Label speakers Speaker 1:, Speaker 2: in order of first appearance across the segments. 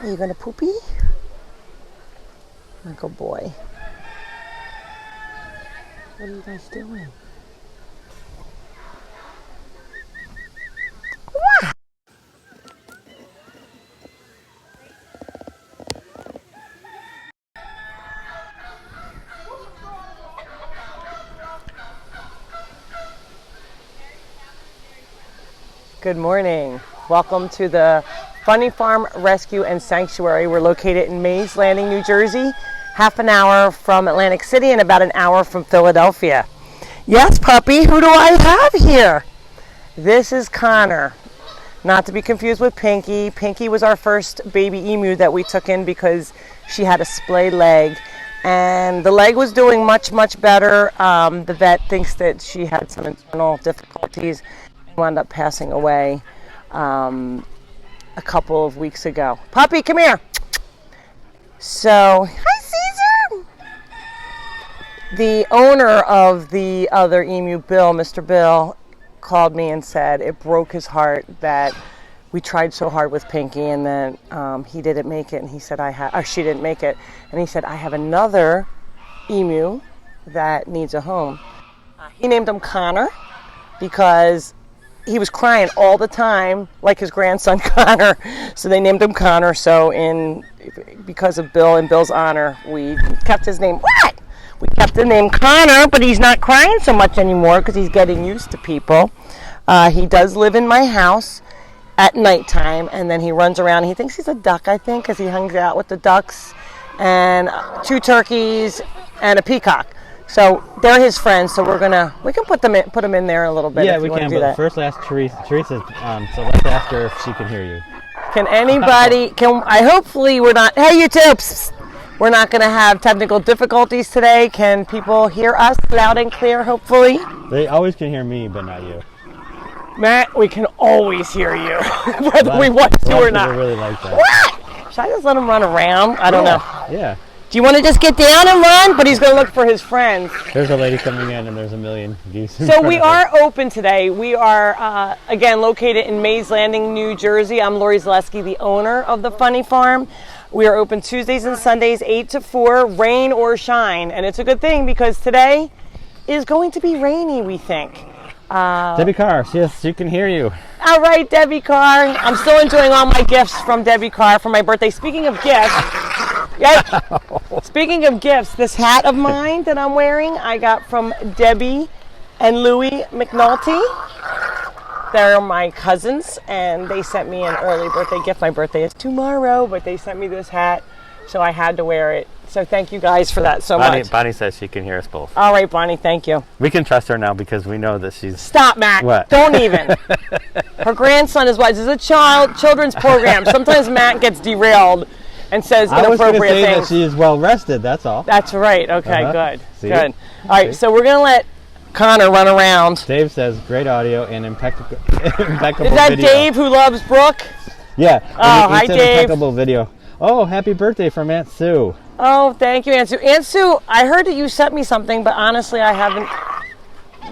Speaker 1: Are you gonna poopy? Oh, good boy. What are you guys doing? Good morning. Welcome to the Funny Farm Rescue and Sanctuary. We're located in Mays Landing, New Jersey, half an hour from Atlantic City and about an hour from Philadelphia. Yes, puppy, who do I have here? This is Connor. Not to be confused with Pinky. Pinky was our first baby emu that we took in because she had a splayed leg. And the leg was doing much better. The vet thinks that she had some internal difficulties. Wound up passing away a couple of weeks ago. Puppy, come here. So, hi Caesar. The owner of the other emu, Bill, Mr. Bill, called me and said it broke his heart that we tried so hard with Pinky and then he didn't make it. And he said she didn't make it. And he said I have another emu that needs a home. He named him Connor because he was crying all the time, like his grandson Connor. So they named him Connor. So because of Bill and Bill's honor, we kept his name. What? We kept the name Connor, but he's not crying so much anymore because he's getting used to people. He does live in my house at nighttime, and then he runs around. He thinks he's a duck, I think, because he hangs out with the ducks and 2 turkeys and a peacock. So they're his friends. So we can put them in there a little bit.
Speaker 2: Yeah,
Speaker 1: if
Speaker 2: we
Speaker 1: you
Speaker 2: can.
Speaker 1: do
Speaker 2: But
Speaker 1: that.
Speaker 2: first, ask Teresa. So let's ask her if she can hear you.
Speaker 1: Can anybody? Hopefully we're not. Hey, you two. Psst, we're not going to have technical difficulties today. Can people hear us loud and clear? Hopefully.
Speaker 2: They always can hear me, but not you.
Speaker 1: Matt, we can always hear you, whether we want to or not.
Speaker 2: I really like that.
Speaker 1: What? Should I just let him run around? I don't know.
Speaker 2: Yeah.
Speaker 1: Do you want to just get down and run? But he's going to look for his friends.
Speaker 2: There's a lady coming in, and there's a million geese.
Speaker 1: So we are open today. We are, again, located in Mays Landing, New Jersey. I'm Lori Zaleski, the owner of the Funny Farm. We are open Tuesdays and Sundays, 8 to 4, rain or shine. And it's a good thing because today is going to be rainy, we think.
Speaker 2: Debbie Carr, yes, she can hear you.
Speaker 1: All right, Debbie Carr. I'm still enjoying all my gifts from Debbie Carr for my birthday. Speaking of gifts, speaking of gifts, this hat of mine that I'm wearing, I got from Debbie and Louie McNulty. They're my cousins, and they sent me an early birthday gift. My birthday is tomorrow, but they sent me this hat, so I had to wear it. So thank you guys for that so much.
Speaker 2: Bonnie says she can hear us both.
Speaker 1: All right, Bonnie, thank you.
Speaker 2: We can trust her now because we know that she's...
Speaker 1: Stop, Matt.
Speaker 2: What?
Speaker 1: Don't even. Her grandson is wise. This is a children's program. Sometimes Matt gets derailed and says inappropriate things.
Speaker 2: I was going to say that she is well rested, that's all.
Speaker 1: That's right. Okay, good.
Speaker 2: See?
Speaker 1: Good. All right, so we're going to let Connor run around.
Speaker 2: Dave says great audio and impeccable video.
Speaker 1: Is that Dave who loves Brooke?
Speaker 2: Yeah.
Speaker 1: Oh, hi,
Speaker 2: Dave. Impeccable video. Oh, happy birthday from Aunt Sue.
Speaker 1: Oh, thank you, Aunt Sue. Aunt Sue, I heard that you sent me something, but honestly, I haven't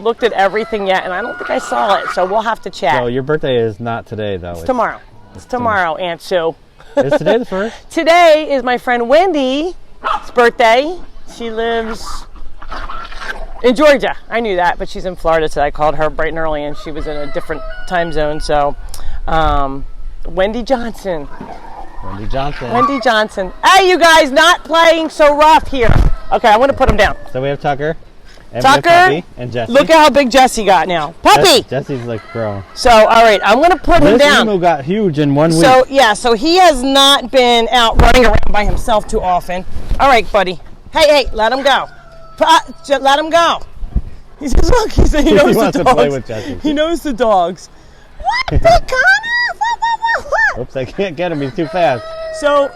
Speaker 1: looked at everything yet, and I don't think I saw it, so we'll have to chat.
Speaker 2: So your birthday is not today, though.
Speaker 1: It's tomorrow. It's tomorrow, Aunt Sue.
Speaker 2: Is today the first?
Speaker 1: Today is my friend Wendy's birthday. She lives in Georgia. I knew that, but she's in Florida today. I called her bright and early, and she was in a different time zone, so Wendy Johnson. Wendy Johnson. Hey, you guys, not playing so rough here. Okay, I'm going to put him down.
Speaker 2: So we have Tucker. And
Speaker 1: Tucker.
Speaker 2: we have Puppy and Jesse.
Speaker 1: Look at how big Jesse got now. Puppy!
Speaker 2: Jesse's like grown.
Speaker 1: So, all right, I'm going to put him down.
Speaker 2: This Nemo got huge in 1 week.
Speaker 1: So, yeah, so he has not been out running around by himself too often. All right, buddy. Hey, let him go. Let him go. He says, look, he knows
Speaker 2: he
Speaker 1: the
Speaker 2: wants
Speaker 1: dogs.
Speaker 2: to play with Jesse.
Speaker 1: He knows the dogs. What, Connor?
Speaker 2: Oops, I can't get him. He's too fast.
Speaker 1: So,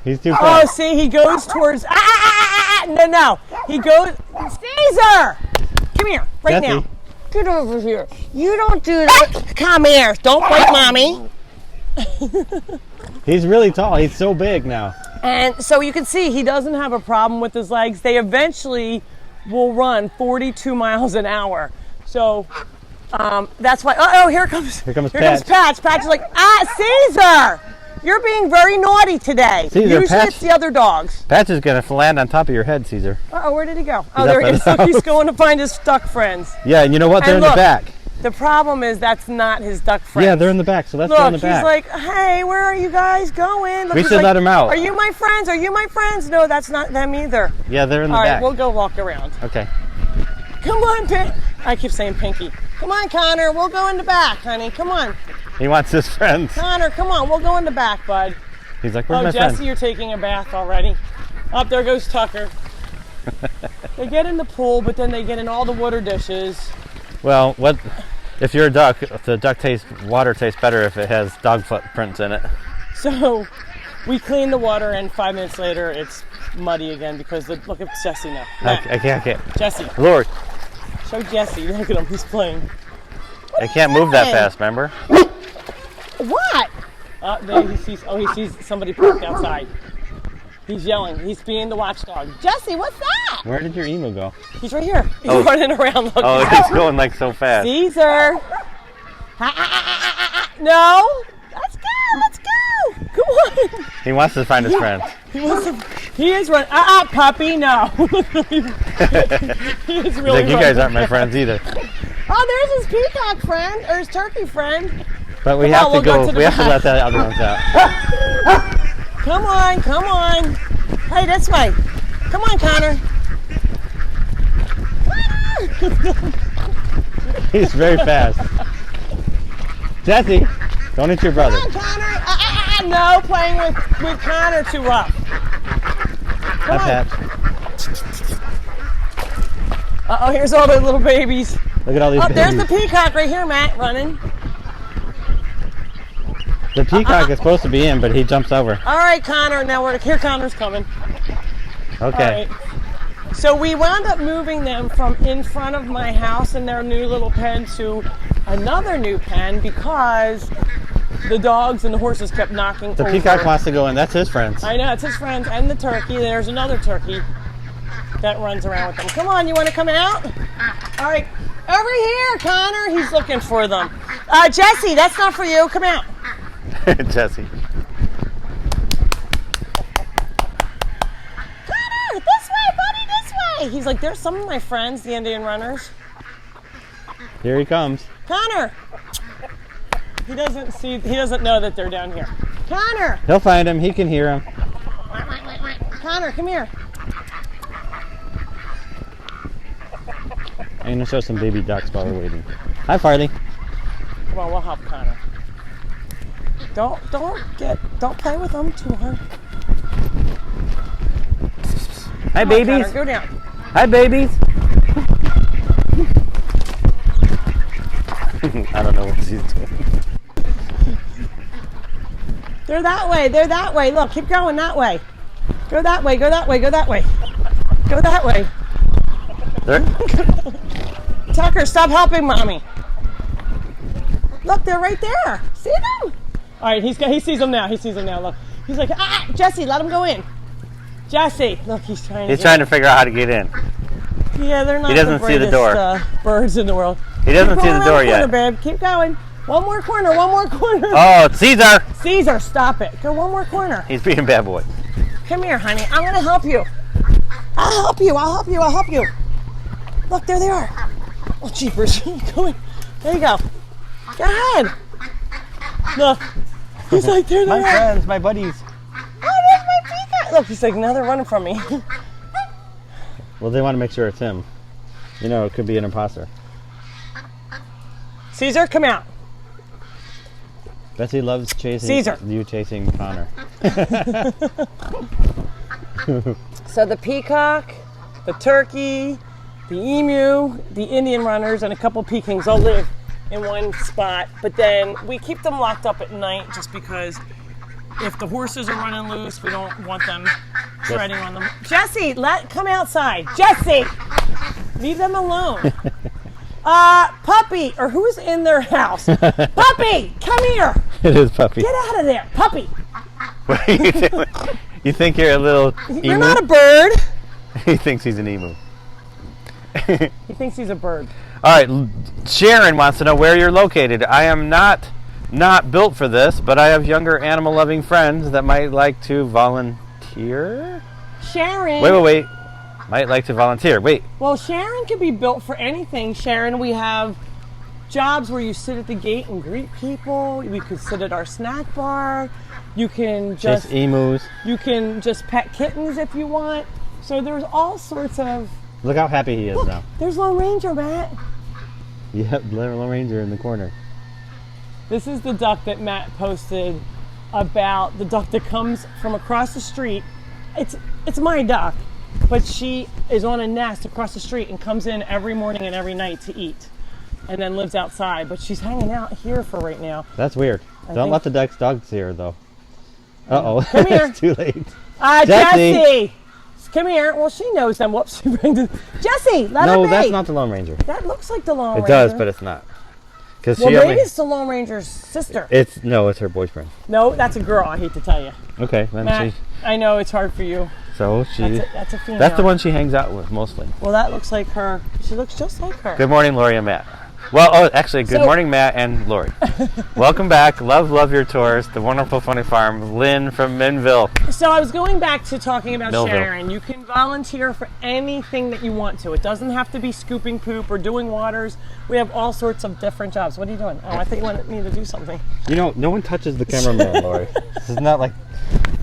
Speaker 2: he's too fast.
Speaker 1: Oh, see, he goes towards. No. He goes. Caesar! Come here, right
Speaker 2: Jesse.
Speaker 1: now. Get over here. You don't do that. Come here. Don't bite mommy.
Speaker 2: He's really tall. He's so big now.
Speaker 1: And so you can see he doesn't have a problem with his legs. They eventually will run 42 miles an hour. So that's why. Oh, here comes
Speaker 2: Patch.
Speaker 1: Patch. Patch is like, Caesar! You're being very naughty today.
Speaker 2: Caesar,
Speaker 1: Usually
Speaker 2: Patch-
Speaker 1: it's the other dogs.
Speaker 2: Patch is going to land on top of your head, Caesar.
Speaker 1: Uh-oh, where did he go? Oh,
Speaker 2: He's
Speaker 1: there
Speaker 2: up
Speaker 1: he
Speaker 2: at
Speaker 1: is.
Speaker 2: the
Speaker 1: Look, he's
Speaker 2: house.
Speaker 1: going to find his duck friends.
Speaker 2: Yeah, and you know what? They're
Speaker 1: And
Speaker 2: in
Speaker 1: look,
Speaker 2: the back.
Speaker 1: The problem is that's not his duck friends.
Speaker 2: Yeah, they're in the back, so let's
Speaker 1: Look,
Speaker 2: go in the back.
Speaker 1: he's like, hey, where are you guys going? Look,
Speaker 2: We
Speaker 1: he's
Speaker 2: should
Speaker 1: like,
Speaker 2: let him out.
Speaker 1: Are you my friends? Are you my friends? No, that's not them either.
Speaker 2: Yeah, they're in the
Speaker 1: All
Speaker 2: back.
Speaker 1: right, we'll go walk around.
Speaker 2: Okay.
Speaker 1: Come on, I keep saying Pinky. Come on, Connor. We'll go in the back, honey. Come on.
Speaker 2: He wants his friends.
Speaker 1: Connor, come on. We'll go in the back, bud.
Speaker 2: He's like, where's
Speaker 1: Oh,
Speaker 2: my
Speaker 1: Jesse,
Speaker 2: friend?
Speaker 1: you're taking a bath already. Up there goes Tucker. They get in the pool, but then they get in all the water dishes.
Speaker 2: Well, what if you're a duck? The water tastes better if it has dog footprints in it.
Speaker 1: So we clean the water, and 5 minutes later, it's muddy again because look at Jesse now.
Speaker 2: I can't.
Speaker 1: Jesse,
Speaker 2: Lord,
Speaker 1: show Jesse. Look at him. He's playing.
Speaker 2: I can't move that fast. Remember?
Speaker 1: What? There he sees somebody parked outside. He's yelling. He's being the watchdog. Jesse, what's that?
Speaker 2: Where did your emu go?
Speaker 1: He's right here. He's running around. Look.
Speaker 2: Oh, he's going like so fast.
Speaker 1: Caesar. No. Let's go. Come on.
Speaker 2: He wants to find his friends.
Speaker 1: He is running. Puppy. No. He is
Speaker 2: He's
Speaker 1: really
Speaker 2: like, you guys aren't my friends either.
Speaker 1: Oh, there's his peacock friend or his turkey friend.
Speaker 2: But we
Speaker 1: Come
Speaker 2: have
Speaker 1: on,
Speaker 2: to
Speaker 1: we'll go
Speaker 2: go.
Speaker 1: to the
Speaker 2: We have to
Speaker 1: back.
Speaker 2: let the other ones out.
Speaker 1: Come on. Hey, this way. Come on, Connor.
Speaker 2: He's very fast. Jesse, don't hit your brother.
Speaker 1: Come on, Connor. No, playing with Connor too rough. Come
Speaker 2: Hi,
Speaker 1: on.
Speaker 2: Pat.
Speaker 1: Uh-oh, here's all the little babies.
Speaker 2: Look at all these
Speaker 1: Oh,
Speaker 2: babies.
Speaker 1: there's the peacock right here, Matt, running.
Speaker 2: The peacock is supposed to be in, but he jumps over.
Speaker 1: All right, Connor. Now here Connor's coming.
Speaker 2: Okay.
Speaker 1: All right. So we wound up moving them from in front of my house in their new little pen to another new pen because the dogs and the horses kept knocking
Speaker 2: The
Speaker 1: over.
Speaker 2: peacock wants to go in. That's his friends.
Speaker 1: I know, it's his friends and the turkey. There's another turkey that runs around with them. Come on, you want to come out? All right. Over here, Connor. He's looking for them. Jesse, that's not for you. Come out.
Speaker 2: Jesse.
Speaker 1: Connor, this way, buddy, this way. He's like, there's some of my friends, the Indian runners.
Speaker 2: Here he comes.
Speaker 1: Connor. He doesn't know that they're down here. Connor.
Speaker 2: He'll find him. He can hear him.
Speaker 1: Connor, come here.
Speaker 2: I'm going to show some baby ducks while we're waiting. Hi, Farley.
Speaker 1: Come on, we'll help Connor. Don't play with them too hard.
Speaker 2: Hi,
Speaker 1: Come on,
Speaker 2: babies.
Speaker 1: Connor, go down.
Speaker 2: Hi, babies. I don't know what she's doing.
Speaker 1: They're that way. They're that way. Look, keep going that way. Go that way. Go that way. Go that way. Go that way. Tucker, stop helping mommy. Look, they're right there. See them? All right, he sees them now. He sees them now. Look, he's like, Jesse, let him go in. Jesse, look, he's trying.
Speaker 2: He's trying to figure out how to get in.
Speaker 1: Yeah, they're not.
Speaker 2: He doesn't see the door.
Speaker 1: Birds in the world.
Speaker 2: He doesn't see the door yet.
Speaker 1: Babe. Keep going. One more corner. One more corner.
Speaker 2: Oh, it's Caesar.
Speaker 1: Caesar, stop it. Go one more corner.
Speaker 2: He's being a bad boy.
Speaker 1: Come here, honey. I'm gonna help you. I'll help you. I'll help you. I'll help you. Look, there they are. Oh, jeepers. Go in. There you go. Go ahead. Look. He's like, there they
Speaker 2: My
Speaker 1: are.
Speaker 2: friends, my buddies.
Speaker 1: Oh, there's my peacock. Look, he's like, now they're running from me.
Speaker 2: Well, they want to make sure it's him. You know, it could be an imposter.
Speaker 1: Caesar, come out.
Speaker 2: Betsy loves chasing
Speaker 1: Caesar.
Speaker 2: you chasing Connor.
Speaker 1: So the peacock, the turkey, the emu, the Indian runners, and a couple Pekings all live in one spot. But then we keep them locked up at night just because if the horses are running loose, we don't want them treading on them. Jesse, come outside. Jesse, leave them alone. Puppy, or who's in their house? Puppy, come here.
Speaker 2: It is Puppy.
Speaker 1: Get out of there, puppy.
Speaker 2: What are you doing? You think you're a little emu?
Speaker 1: You're not a bird.
Speaker 2: He thinks he's an emu.
Speaker 1: He thinks he's a bird.
Speaker 2: All right, Sharon wants to know where you're located. I am not not built for this, but I have younger animal-loving friends that might like to volunteer.
Speaker 1: Sharon.
Speaker 2: Wait. Might like to volunteer. Wait.
Speaker 1: Well, Sharon can be built for anything. Sharon, we have jobs where you sit at the gate and greet people. We could sit at our snack bar. You can just
Speaker 2: chase emus.
Speaker 1: You can just pet kittens if you want. So there's all sorts of.
Speaker 2: Look how happy he is now.
Speaker 1: There's Lone Ranger, Matt.
Speaker 2: Yep, Lone Ranger in the corner.
Speaker 1: This is the duck that Matt posted about, the duck that comes from across the street. It's my duck, but she is on a nest across the street and comes in every morning and every night to eat, and then lives outside. But she's hanging out here for right now.
Speaker 2: That's weird. Don't let the dogs see her though. Uh-oh.
Speaker 1: Come here.
Speaker 2: It's too late.
Speaker 1: Jessie! Come here. Well, she knows them. Whoops. She brings it. Jessie, let her be.
Speaker 2: No, that's not the Lone Ranger.
Speaker 1: That looks like the Lone Ranger.
Speaker 2: It does, but it's not.
Speaker 1: Well, maybe it's the Lone Ranger's sister.
Speaker 2: It's her boyfriend.
Speaker 1: No, that's a girl. I hate to tell you.
Speaker 2: Okay, then
Speaker 1: Matt, I know it's hard for you.
Speaker 2: So
Speaker 1: that's a female.
Speaker 2: That's the one she hangs out with mostly.
Speaker 1: Well, that looks like her. She looks just like her.
Speaker 2: Good morning, Lori and Matt. Well, actually, good morning, Matt and Lori. Welcome back. Love your tours. The wonderful funny farm. Lynn from Minville.
Speaker 1: So I was going back to talking about
Speaker 2: Millville.
Speaker 1: Sharon. You can volunteer for anything that you want to. It doesn't have to be scooping poop or doing waters. We have all sorts of different jobs. What are you doing? Oh, I think you wanted me to do something.
Speaker 2: You know, no one touches the cameraman, Lori. This is not like...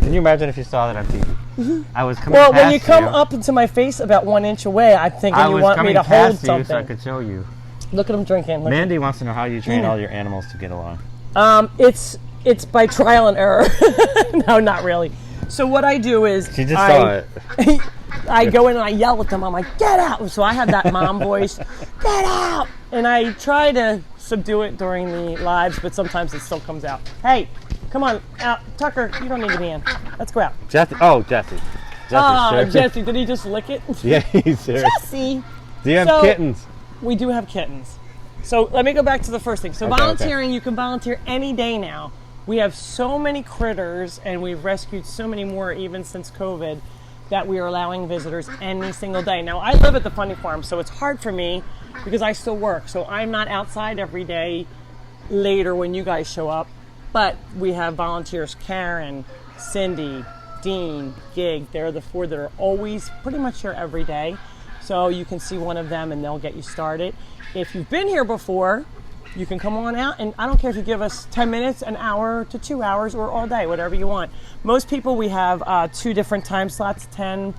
Speaker 2: Can you imagine if you saw that on TV? I was coming past you.
Speaker 1: Well, when you come up into my face about 1 inch away, I'm thinking you want me to hold something.
Speaker 2: So I could show you.
Speaker 1: Look at him drinking.
Speaker 2: Mandy wants to know how you train all your animals to get along.
Speaker 1: It's by trial and error. No, not really. So what I do is
Speaker 2: she just saw it.
Speaker 1: I go in and I yell at them. I'm like, get out! So I have that mom voice, get out! And I try to subdue it during the lives, but sometimes it still comes out. Hey, come on, out, Tucker. You don't need to be in. Let's go out.
Speaker 2: Jesse.
Speaker 1: Oh, Jesse, did he just lick it?
Speaker 2: Yeah, he's here.
Speaker 1: Jesse.
Speaker 2: Do you have kittens?
Speaker 1: We do have kittens. So let me go back to the first thing. So volunteering, you can volunteer any day now. We have so many critters, and we've rescued so many more even since COVID, that we are allowing visitors any single day. Now, I live at the funny farm, so it's hard for me because I still work. So I'm not outside every day later when you guys show up. But we have volunteers, Karen, Cindy, Dean, Gig. They're the 4 that are always pretty much here every day. So you can see one of them and they'll get you started. If you've been here before, you can come on out, and I don't care if you give us 10 minutes, an hour to 2 hours, or all day, whatever you want. Most people, we have 2 different time slots, 10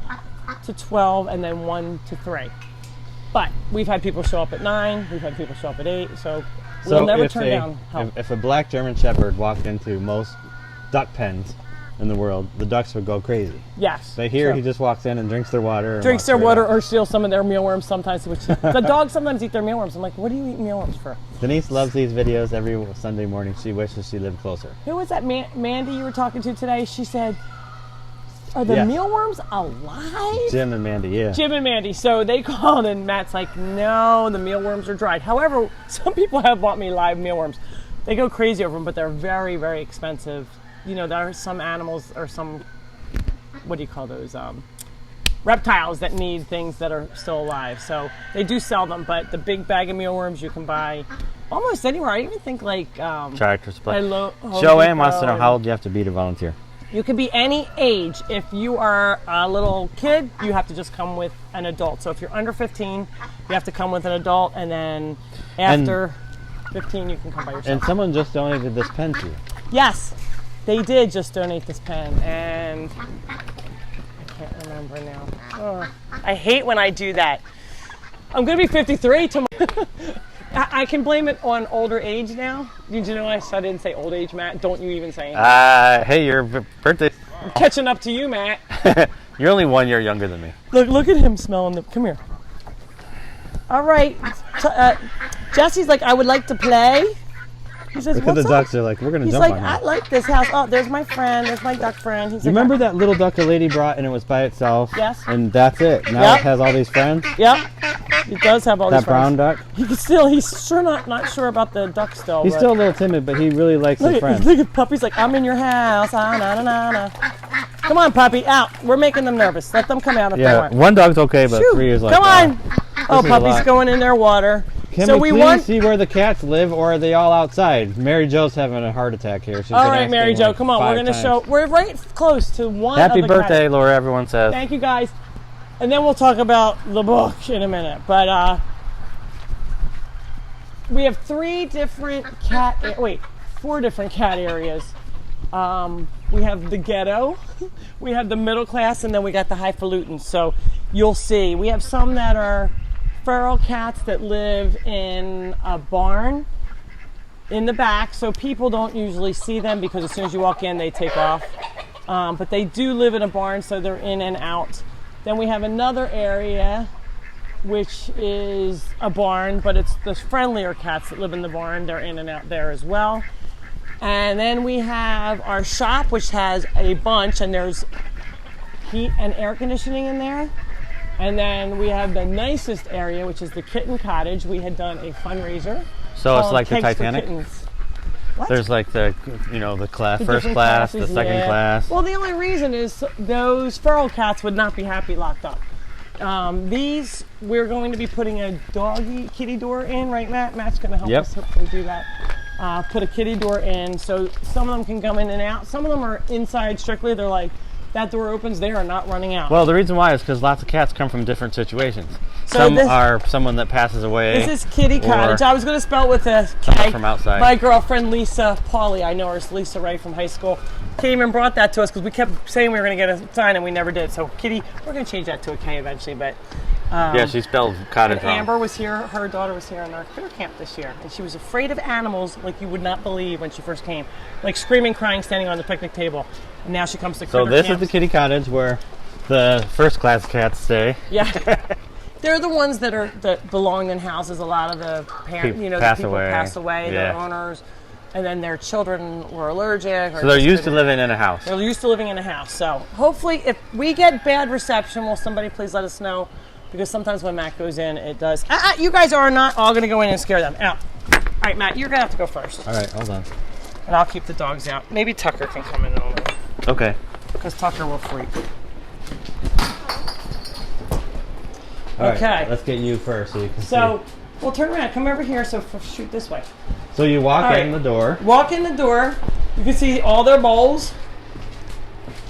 Speaker 1: to 12 and then 1 to 3. But we've had people show up at 9, we've had people show up at 8, so we'll never turn down help.
Speaker 2: If a black German Shepherd walked into most duck pens in the world, the ducks would go crazy.
Speaker 1: Yes.
Speaker 2: They hear he just walks in and drinks their water.
Speaker 1: Or steals some of their mealworms sometimes. Which the dogs sometimes eat their mealworms. I'm like, what do you eat mealworms for?
Speaker 2: Denise loves these videos every Sunday morning. She wishes she lived closer.
Speaker 1: Who was that Mandy you were talking to today? She said, are the mealworms alive?
Speaker 2: Jim and Mandy, yeah.
Speaker 1: Jim and Mandy. So they called and Matt's like, no, the mealworms are dried. However, some people have bought me live mealworms. They go crazy over them, but they're very, very expensive. You know, there are some animals or some, what do you call those, reptiles that need things that are still alive. So they do sell them, but the big bag of mealworms you can buy almost anywhere. I even think like...
Speaker 2: Tractor Supply. Joanne wants to know how old you have to be to volunteer.
Speaker 1: You can be any age. If you are a little kid, you have to just come with an adult. So if you're under 15, you have to come with an adult, and then after 15, you can come by yourself.
Speaker 2: And someone just donated this pen to you.
Speaker 1: Yes. They did just donate this pen, and I can't remember now. Oh, I hate when I do that. I'm going to be 53 tomorrow. I can blame it on older age now. Did you know I didn't say old age, Matt? Don't you even say anything.
Speaker 2: Hey, your birthday.
Speaker 1: I'm catching up to you, Matt.
Speaker 2: You're only 1 year younger than me.
Speaker 1: Look at him smelling them. Come here. All right. Jesse's like, I would like to play. He says,
Speaker 2: because the ducks are like, we're going to jump on him.
Speaker 1: He's like, I like this house. Oh, there's my friend. There's my duck friend. He's
Speaker 2: remember that little duck the lady brought and it was by itself?
Speaker 1: Yes.
Speaker 2: And that's it. Now it has all these friends?
Speaker 1: Yep. It does have all these friends.
Speaker 2: That brown duck?
Speaker 1: He's sure not sure about the duck still.
Speaker 2: He's still a little timid, but he really likes his friends.
Speaker 1: Look at Puppy's like, I'm in your house. Ah, na, na, na, na. Come on, Puppy, out. We're making them nervous. Let them come out if they want.
Speaker 2: One dog's okay, but 3 is like,
Speaker 1: come on. Oh, Puppy's going in their water.
Speaker 2: Can
Speaker 1: So
Speaker 2: we
Speaker 1: we
Speaker 2: please
Speaker 1: want-
Speaker 2: see where the cats live, or are they all outside? Mary Jo's having a heart attack here. She's
Speaker 1: All
Speaker 2: been
Speaker 1: right,
Speaker 2: asking
Speaker 1: Mary Jo,
Speaker 2: like
Speaker 1: come on.
Speaker 2: 5
Speaker 1: We're going to
Speaker 2: times.
Speaker 1: show. We're right close to one
Speaker 2: Happy
Speaker 1: of the
Speaker 2: birthday,
Speaker 1: cats.
Speaker 2: Laura, everyone says.
Speaker 1: Thank you, guys. And then we'll talk about the book in a minute. But we have 4 different cat areas. We have the ghetto, we have the middle class, and then we got the highfalutin. So you'll see. We have some that are feral cats that live in a barn in the back, so people don't usually see them because as soon as you walk in, they take off. But they do live in a barn, so they're in and out. Then we have another area, which is a barn, but it's the friendlier cats that live in the barn. They're in and out there as well. And then we have our shop, which has a bunch, and there's heat and air conditioning in there. And then we have the nicest area, which is the Kitten Cottage. We had done a fundraiser.
Speaker 2: So it's
Speaker 1: called
Speaker 2: like the
Speaker 1: Kegs for
Speaker 2: Titanic?
Speaker 1: Kittens. What?
Speaker 2: There's like the class,
Speaker 1: The
Speaker 2: first
Speaker 1: different
Speaker 2: class, the
Speaker 1: classes,
Speaker 2: second
Speaker 1: yeah.
Speaker 2: class.
Speaker 1: Well, the only reason is those feral cats would not be happy locked up. These, we're going to be putting a kitty door in, right, Matt? Matt's going to help us hopefully do that. Put a kitty door in, so some of them can come in and out. Some of them are inside strictly. They're like, that door opens, they are not running out.
Speaker 2: Well, the reason why is because lots of cats come from different situations.
Speaker 1: So
Speaker 2: Some
Speaker 1: this-
Speaker 2: are someone that passes away.
Speaker 1: This is Kitty Cottage. I was going to spell it with a
Speaker 2: Some
Speaker 1: K.
Speaker 2: are from outside.
Speaker 1: My girlfriend Lisa Pauly, I know her as Lisa Ray from high school, came and brought that to us because we kept saying we were going to get a sign and we never did. So Kitty, we're going to change that to a K eventually, but
Speaker 2: Yeah, she spelled cottage
Speaker 1: and
Speaker 2: wrong.
Speaker 3: Um,
Speaker 1: Amber was here, her daughter was here on our critter camp this year, and she was afraid of animals like you would not believe when she first came. Like screaming, crying, standing on the picnic table. And now she comes to critter
Speaker 2: So this
Speaker 1: camps.
Speaker 2: is the Kitty Cottage where the first class cats stay.
Speaker 1: Yeah. They're the ones that belong in houses. A lot of the parents,
Speaker 2: People
Speaker 1: the
Speaker 2: pass
Speaker 1: people
Speaker 2: away.
Speaker 1: pass away, their
Speaker 2: Yeah.
Speaker 1: owners, and then their children were allergic. Or
Speaker 2: So they're
Speaker 1: just
Speaker 2: used to
Speaker 1: couldn't-
Speaker 2: living in a house.
Speaker 1: They're used to living in a house. So hopefully, if we get bad reception, will somebody please let us know? Because sometimes when Matt goes in, it does. You guys are not all going to go in and scare them. Out. All right, Matt, you're going to have to go first.
Speaker 2: All right, hold on.
Speaker 1: And I'll keep the dogs out. Maybe Tucker can come in a moment.
Speaker 2: Okay.
Speaker 1: Because Tucker will freak.
Speaker 2: All right,
Speaker 1: Okay.
Speaker 2: let's get you first so you can
Speaker 1: So,
Speaker 2: see.
Speaker 1: we'll turn around. Come over here. So, shoot this way.
Speaker 2: So you walk
Speaker 1: all
Speaker 2: in
Speaker 1: right.
Speaker 2: the door.
Speaker 1: Walk in the door. You can see all their bowls.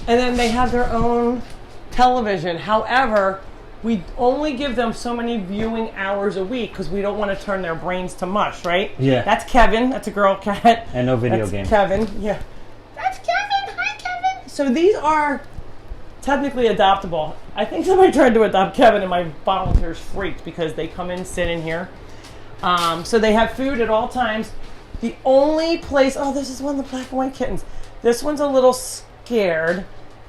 Speaker 1: And then they have their own television. However, we only give them so many viewing hours a week because we don't want to turn their brains to mush, right?
Speaker 2: Yeah.
Speaker 1: That's Kevin. That's a girl cat.
Speaker 2: And no video
Speaker 1: That's
Speaker 2: games.
Speaker 1: Kevin. Yeah. That's Kevin. Hi, Kevin. So these are technically adoptable. I think somebody tried to adopt Kevin and my volunteers freaked because they come in, sit in here. So they have food at all times. The only place, this is one of the black and white kittens. This one's a little scared.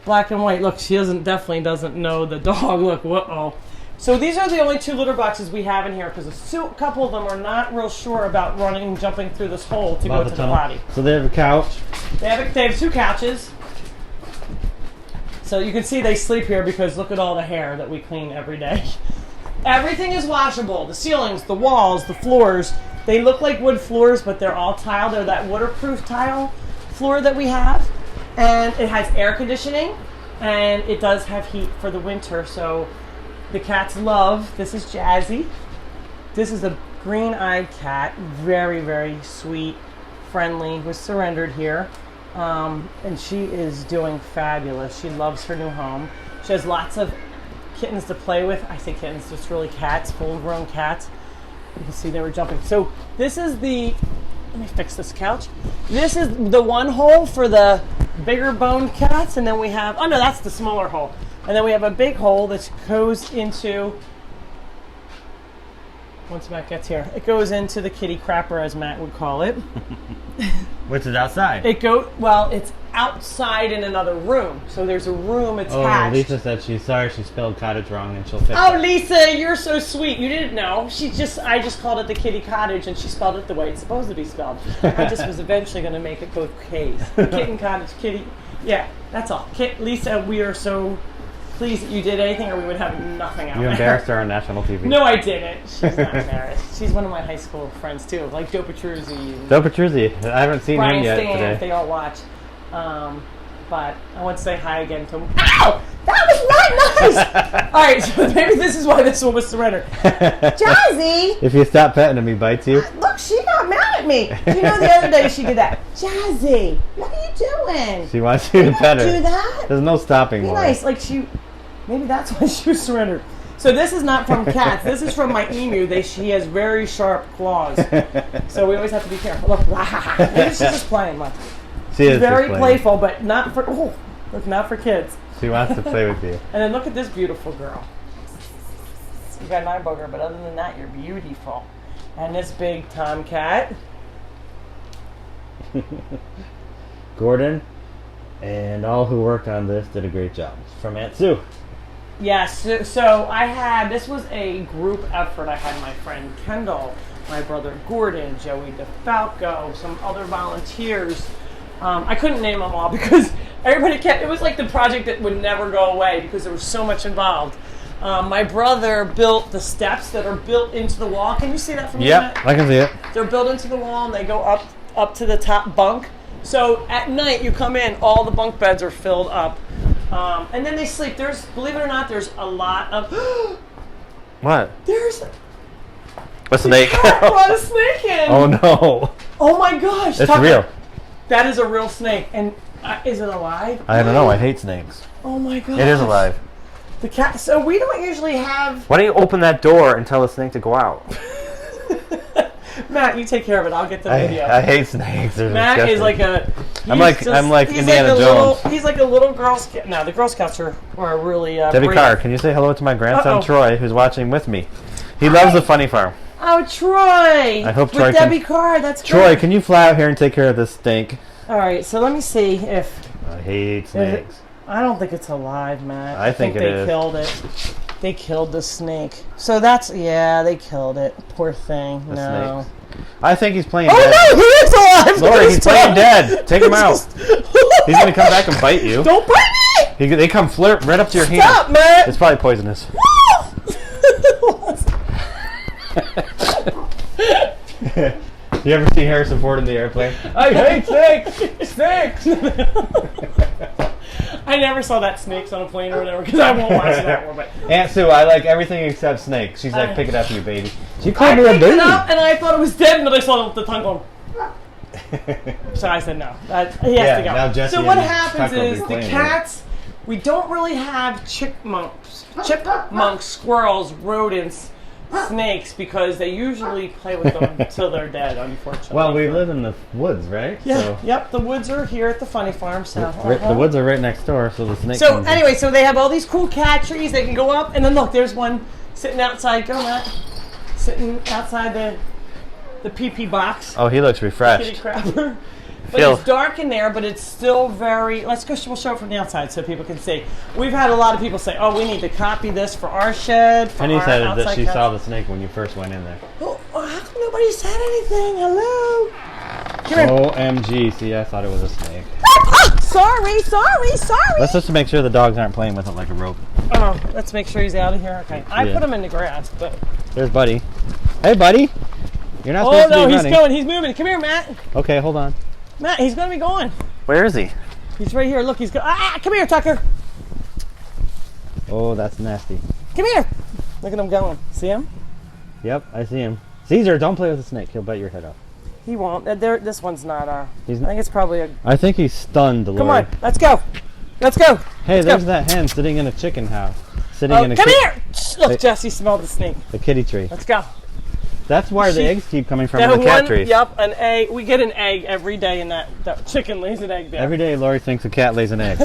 Speaker 1: Black and white. Look, she definitely doesn't know the dog. Look, whoa. So these are the only 2 litter boxes we have in here because a couple of them are not real sure about jumping through this hole to go to the
Speaker 2: tunnel.
Speaker 1: potty.
Speaker 2: So they have a couch.
Speaker 1: They have 2 couches. So you can see they sleep here because look at all the hair that we clean every day. Everything is washable. The ceilings, the walls, the floors. They look like wood floors, but they're all tile. They're that waterproof tile floor that we have. And it has air conditioning. And it does have heat for the winter. So the cats love. This is Jazzy. This is a green-eyed cat. Very, very sweet, friendly. Was surrendered here. And she is doing fabulous. She loves her new home. She has lots of kittens to play with. I say kittens, just really cats, full-grown cats. You can see they were jumping. So this is let me fix this couch. This is the one hole for the bigger boned cats, and then we have, no, that's the smaller hole. And then we have a big hole that goes into, once Matt gets here, it goes into the kitty crapper, as Matt would call it.
Speaker 2: Which is outside.
Speaker 1: It's outside in another room. So there's a room attached.
Speaker 2: Lisa said she's sorry she spelled cottage wrong and she'll fix it.
Speaker 1: Oh, Lisa, you're so sweet. You didn't know. I just called it the Kitty Cottage, and she spelled it the way it's supposed to be spelled. I just was eventually going to make it both K's. Kitten Cottage, Kitty. Yeah, that's all. Lisa, we are so pleased that you did anything, or we would have nothing out
Speaker 2: You
Speaker 1: there.
Speaker 2: embarrassed her on national TV.
Speaker 1: No, I didn't. She's not embarrassed. She's one of my high school friends, too, like Joe Petruzzi.
Speaker 2: Joe Petruzzi. I haven't seen
Speaker 1: Brian
Speaker 2: him yet
Speaker 1: Stan,
Speaker 2: today.
Speaker 1: they all watch. But I want to say hi again to Ow! That That was not nice. All right, so maybe this is why this one was surrendered. Jazzy.
Speaker 2: If you stop petting him, he bites you.
Speaker 1: Look, she got mad at me. You know, the other day she did that. Jazzy, what are you doing?
Speaker 2: She wants you to pet her.
Speaker 1: Do that.
Speaker 2: There's no stopping.
Speaker 1: Be
Speaker 2: Laura.
Speaker 1: nice. Like maybe that's why she was surrendered. So this is not from cats. This is from my emu. She has very sharp claws. So we always have to be careful. Look, maybe she's just playing. Look.
Speaker 2: She is
Speaker 1: very
Speaker 2: just
Speaker 1: playful, but not for not for kids.
Speaker 2: She wants to play with you.
Speaker 1: And then look at this beautiful girl. You got an eye booger, but other than that, you're beautiful. And this big tomcat.
Speaker 2: Gordon and all who worked on this did a great job. From Aunt Sue.
Speaker 1: Yes, so this was a group effort. I had my friend Kendall, my brother Gordon, Joey DeFalco, some other volunteers. I couldn't name them all because everybody it was like the project that would never go away because there was so much involved. My brother built the steps that are built into the wall. Can you see that from here?
Speaker 2: Yep, I can see it.
Speaker 1: They're built into the wall and they go up to the top bunk. So at night you come in, all the bunk beds are filled up. And then they sleep. Believe it or not, there's a lot of...
Speaker 2: What?
Speaker 1: There's...
Speaker 2: A snake.
Speaker 1: Brought a snake in.
Speaker 2: Oh no.
Speaker 1: Oh my gosh.
Speaker 2: It's real.
Speaker 1: That is a real snake. And is it alive?
Speaker 2: I don't know. I hate snakes.
Speaker 1: Oh my gosh.
Speaker 2: It is alive.
Speaker 1: The cat. So we don't usually have...
Speaker 2: Why don't you open that door and tell the snake to go out?
Speaker 1: Matt, you take care of it. I'll get the video.
Speaker 2: I hate snakes. They're
Speaker 1: Matt
Speaker 2: disgusting.
Speaker 1: is like a...
Speaker 2: I'm like Indiana Jones.
Speaker 1: He's like a little Girl Scout. No, the Girl Scouts are really...
Speaker 2: Debbie Carr, can you say hello to my grandson Troy, who's watching with me? He loves the funny farm.
Speaker 1: Oh, Troy!
Speaker 2: I hope
Speaker 1: Troy Debbie Carr, that's good.
Speaker 2: Troy, can you fly out here and take care of this stink?
Speaker 1: All right, so let me see if...
Speaker 2: I hate snakes.
Speaker 1: I don't think it's alive, Matt.
Speaker 2: I think it is.
Speaker 1: They killed it. They killed the snake. So that's... Yeah, they killed it. Poor thing. No.
Speaker 2: Snake. I think he's playing
Speaker 1: dead.
Speaker 2: Oh,
Speaker 1: no! He is alive!
Speaker 2: Lori, he's playing dead. Take him out. He's going to come back and bite you.
Speaker 1: Don't bite me!
Speaker 2: They come flirt right up to your hand.
Speaker 1: Stop, Matt!
Speaker 2: It's probably poisonous. You ever see Harrison Ford in the airplane? I hate snakes! Snakes!
Speaker 1: I never saw that Snakes on a Plane or whatever because I won't watch that one. But
Speaker 2: Aunt Sue, I like everything except snakes. She's like, pick it up, you baby. She called me a
Speaker 1: I picked
Speaker 2: baby.
Speaker 1: it up and I thought it was dead, and then I saw the tongue going. So I said no. He has to go.
Speaker 2: Now Jesse
Speaker 1: so what
Speaker 2: and
Speaker 1: happens
Speaker 2: Tucker will
Speaker 1: is
Speaker 2: be
Speaker 1: the
Speaker 2: playing
Speaker 1: cats. We don't really have chipmunks, squirrels, rodents, snakes because they usually play with them until they're dead. Unfortunately.
Speaker 2: Well, we live in the woods, right?
Speaker 1: Yeah.
Speaker 2: So
Speaker 1: Yep. The woods are here at the Funny Farm. So
Speaker 2: the woods are right next door, so the snake.
Speaker 1: So anyway, so they have all these cool cat trees. They can go up, and then look, there's one sitting outside. Go, Matt. Sitting outside the pee-pee box.
Speaker 2: Oh, he looks refreshed.
Speaker 1: Kitty crapper. But it's dark in there, but it's still very... Let's go. We'll show it from the outside so people can see. We've had a lot of people say, "Oh, we need to copy this for our shed." For
Speaker 2: Penny said that she
Speaker 1: cats.
Speaker 2: saw the snake when you first went in there.
Speaker 1: Oh, how come nobody said anything? Hello. Come here.
Speaker 2: OMG! See, I thought it was a snake.
Speaker 1: Sorry.
Speaker 2: Let's just make sure the dogs aren't playing with it like a rope.
Speaker 1: Oh, let's make sure he's out of here. Okay, I put him in the grass, but...
Speaker 2: There's Buddy. Hey, Buddy. You're not supposed to be running.
Speaker 1: He's going. He's moving. Come here, Matt.
Speaker 2: Okay, hold on.
Speaker 1: Matt, he's going to be going.
Speaker 2: Where is he?
Speaker 1: He's right here. Look, he's going. Come here, Tucker.
Speaker 2: Oh, that's nasty.
Speaker 1: Come here. Look at him going. See him?
Speaker 2: Yep, I see him. Caesar, don't play with the snake. He'll bite your head off.
Speaker 1: He won't. This one's not. I think it's probably a...
Speaker 2: I think he's stunned, Lori.
Speaker 1: Come on. Let's go. Let's go.
Speaker 2: Hey, there's that hen sitting in a chicken house.
Speaker 1: Come here. Look, Jesse smelled the snake.
Speaker 2: The kitty tree.
Speaker 1: Let's go.
Speaker 2: That's why the eggs keep coming from the cat trees.
Speaker 1: Yep, an egg. We get an egg every day in that chicken lays an egg there.
Speaker 2: Every day Lori thinks a cat lays an egg.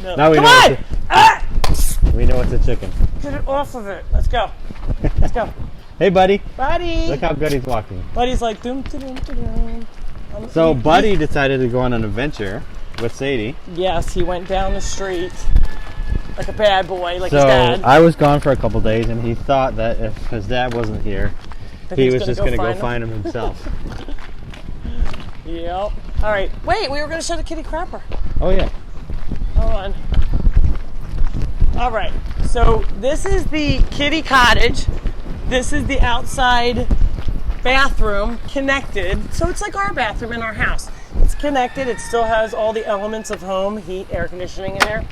Speaker 1: No.
Speaker 2: Now we
Speaker 1: Come
Speaker 2: know
Speaker 1: on!
Speaker 2: We know it's a chicken.
Speaker 1: Get it off of it. Let's go. Let's go.
Speaker 2: Hey, Buddy.
Speaker 1: Buddy.
Speaker 2: Look how good he's walking.
Speaker 1: Buddy's like, doom, doom, doom.
Speaker 2: So Buddy decided to go on an adventure with Sadie.
Speaker 1: Yes, he went down the street like a bad boy, like
Speaker 2: so
Speaker 1: his dad.
Speaker 2: I was gone for a couple days, and he thought that if his dad wasn't here, he was just going to go find him himself.
Speaker 1: Yep. All right. Wait, we were going to show the kitty crapper.
Speaker 2: Oh, yeah.
Speaker 1: Hold on. All right. So this is the Kitty Cottage. This is the outside bathroom connected. So it's like our bathroom in our house. It's connected. It still has all the elements of home, heat, air conditioning in there.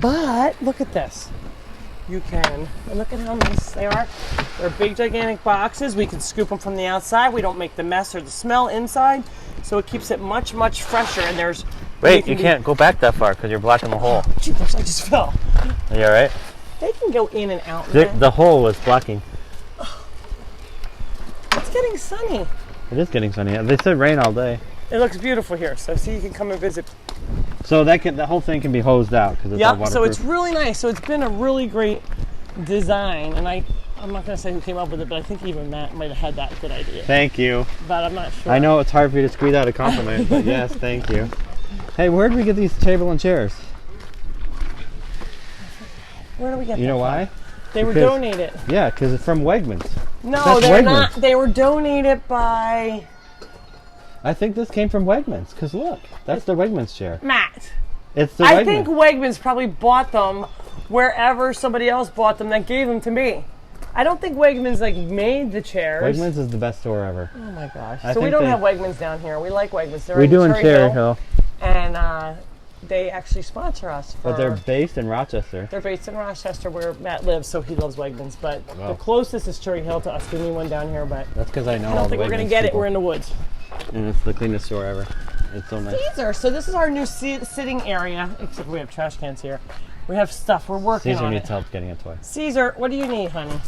Speaker 1: But look at this. You can. And look at how nice they are. They're big, gigantic boxes. We can scoop them from the outside. We don't make the mess or the smell inside. So it keeps it much, much fresher. And there's...
Speaker 2: Wait, you can't go back that far because you're blocking the hole.
Speaker 1: Jeepers, I just fell.
Speaker 2: Are you all right?
Speaker 1: They can go in and out.
Speaker 2: The hole was blocking.
Speaker 1: It's getting sunny.
Speaker 2: It is getting sunny. They said rain all day.
Speaker 1: It looks beautiful here. So see, you can come and visit.
Speaker 2: So the whole thing can be hosed out because it's all waterproof.
Speaker 1: So it's really nice. So it's been a really great design. And I'm not going to say who came up with it, but I think even Matt might have had that good idea.
Speaker 2: Thank you.
Speaker 1: But I'm not sure.
Speaker 2: I know it's hard for you to squeeze out a compliment, but yes, thank you. Hey, where did we get these table and chairs?
Speaker 1: Where do we get them?
Speaker 2: You know why?
Speaker 1: They were donated.
Speaker 2: Yeah, because it's from Wegmans.
Speaker 1: No, they're not. They were donated by...
Speaker 2: I think this came from Wegmans, because look, that's the Wegmans chair.
Speaker 1: Matt.
Speaker 2: It's the
Speaker 1: I think Wegmans probably bought them wherever somebody else bought them that gave them to me. I don't think Wegmans made the chairs.
Speaker 2: Wegmans is the best store ever.
Speaker 1: Oh my gosh. So we don't have Wegmans down here. We like Wegmans. They're
Speaker 2: we do in
Speaker 1: Cherry
Speaker 2: Cherry Hill.
Speaker 1: And they actually sponsor us.
Speaker 2: But they're based in Rochester.
Speaker 1: They're based in Rochester where Matt lives, so he loves Wegmans. But
Speaker 2: Wow.
Speaker 1: the closest is Cherry Hill to us. We need one down here, but
Speaker 2: that's because I know
Speaker 1: I don't think we're going to get it. We're in the woods.
Speaker 2: And it's the cleanest store ever. It's so nice.
Speaker 1: Caesar. So this is our new sitting area, except we have trash cans here. We have stuff. We're working
Speaker 2: Caesar
Speaker 1: on
Speaker 2: needs
Speaker 1: it.
Speaker 2: help getting a toy.
Speaker 1: Caesar, what do you need, honey?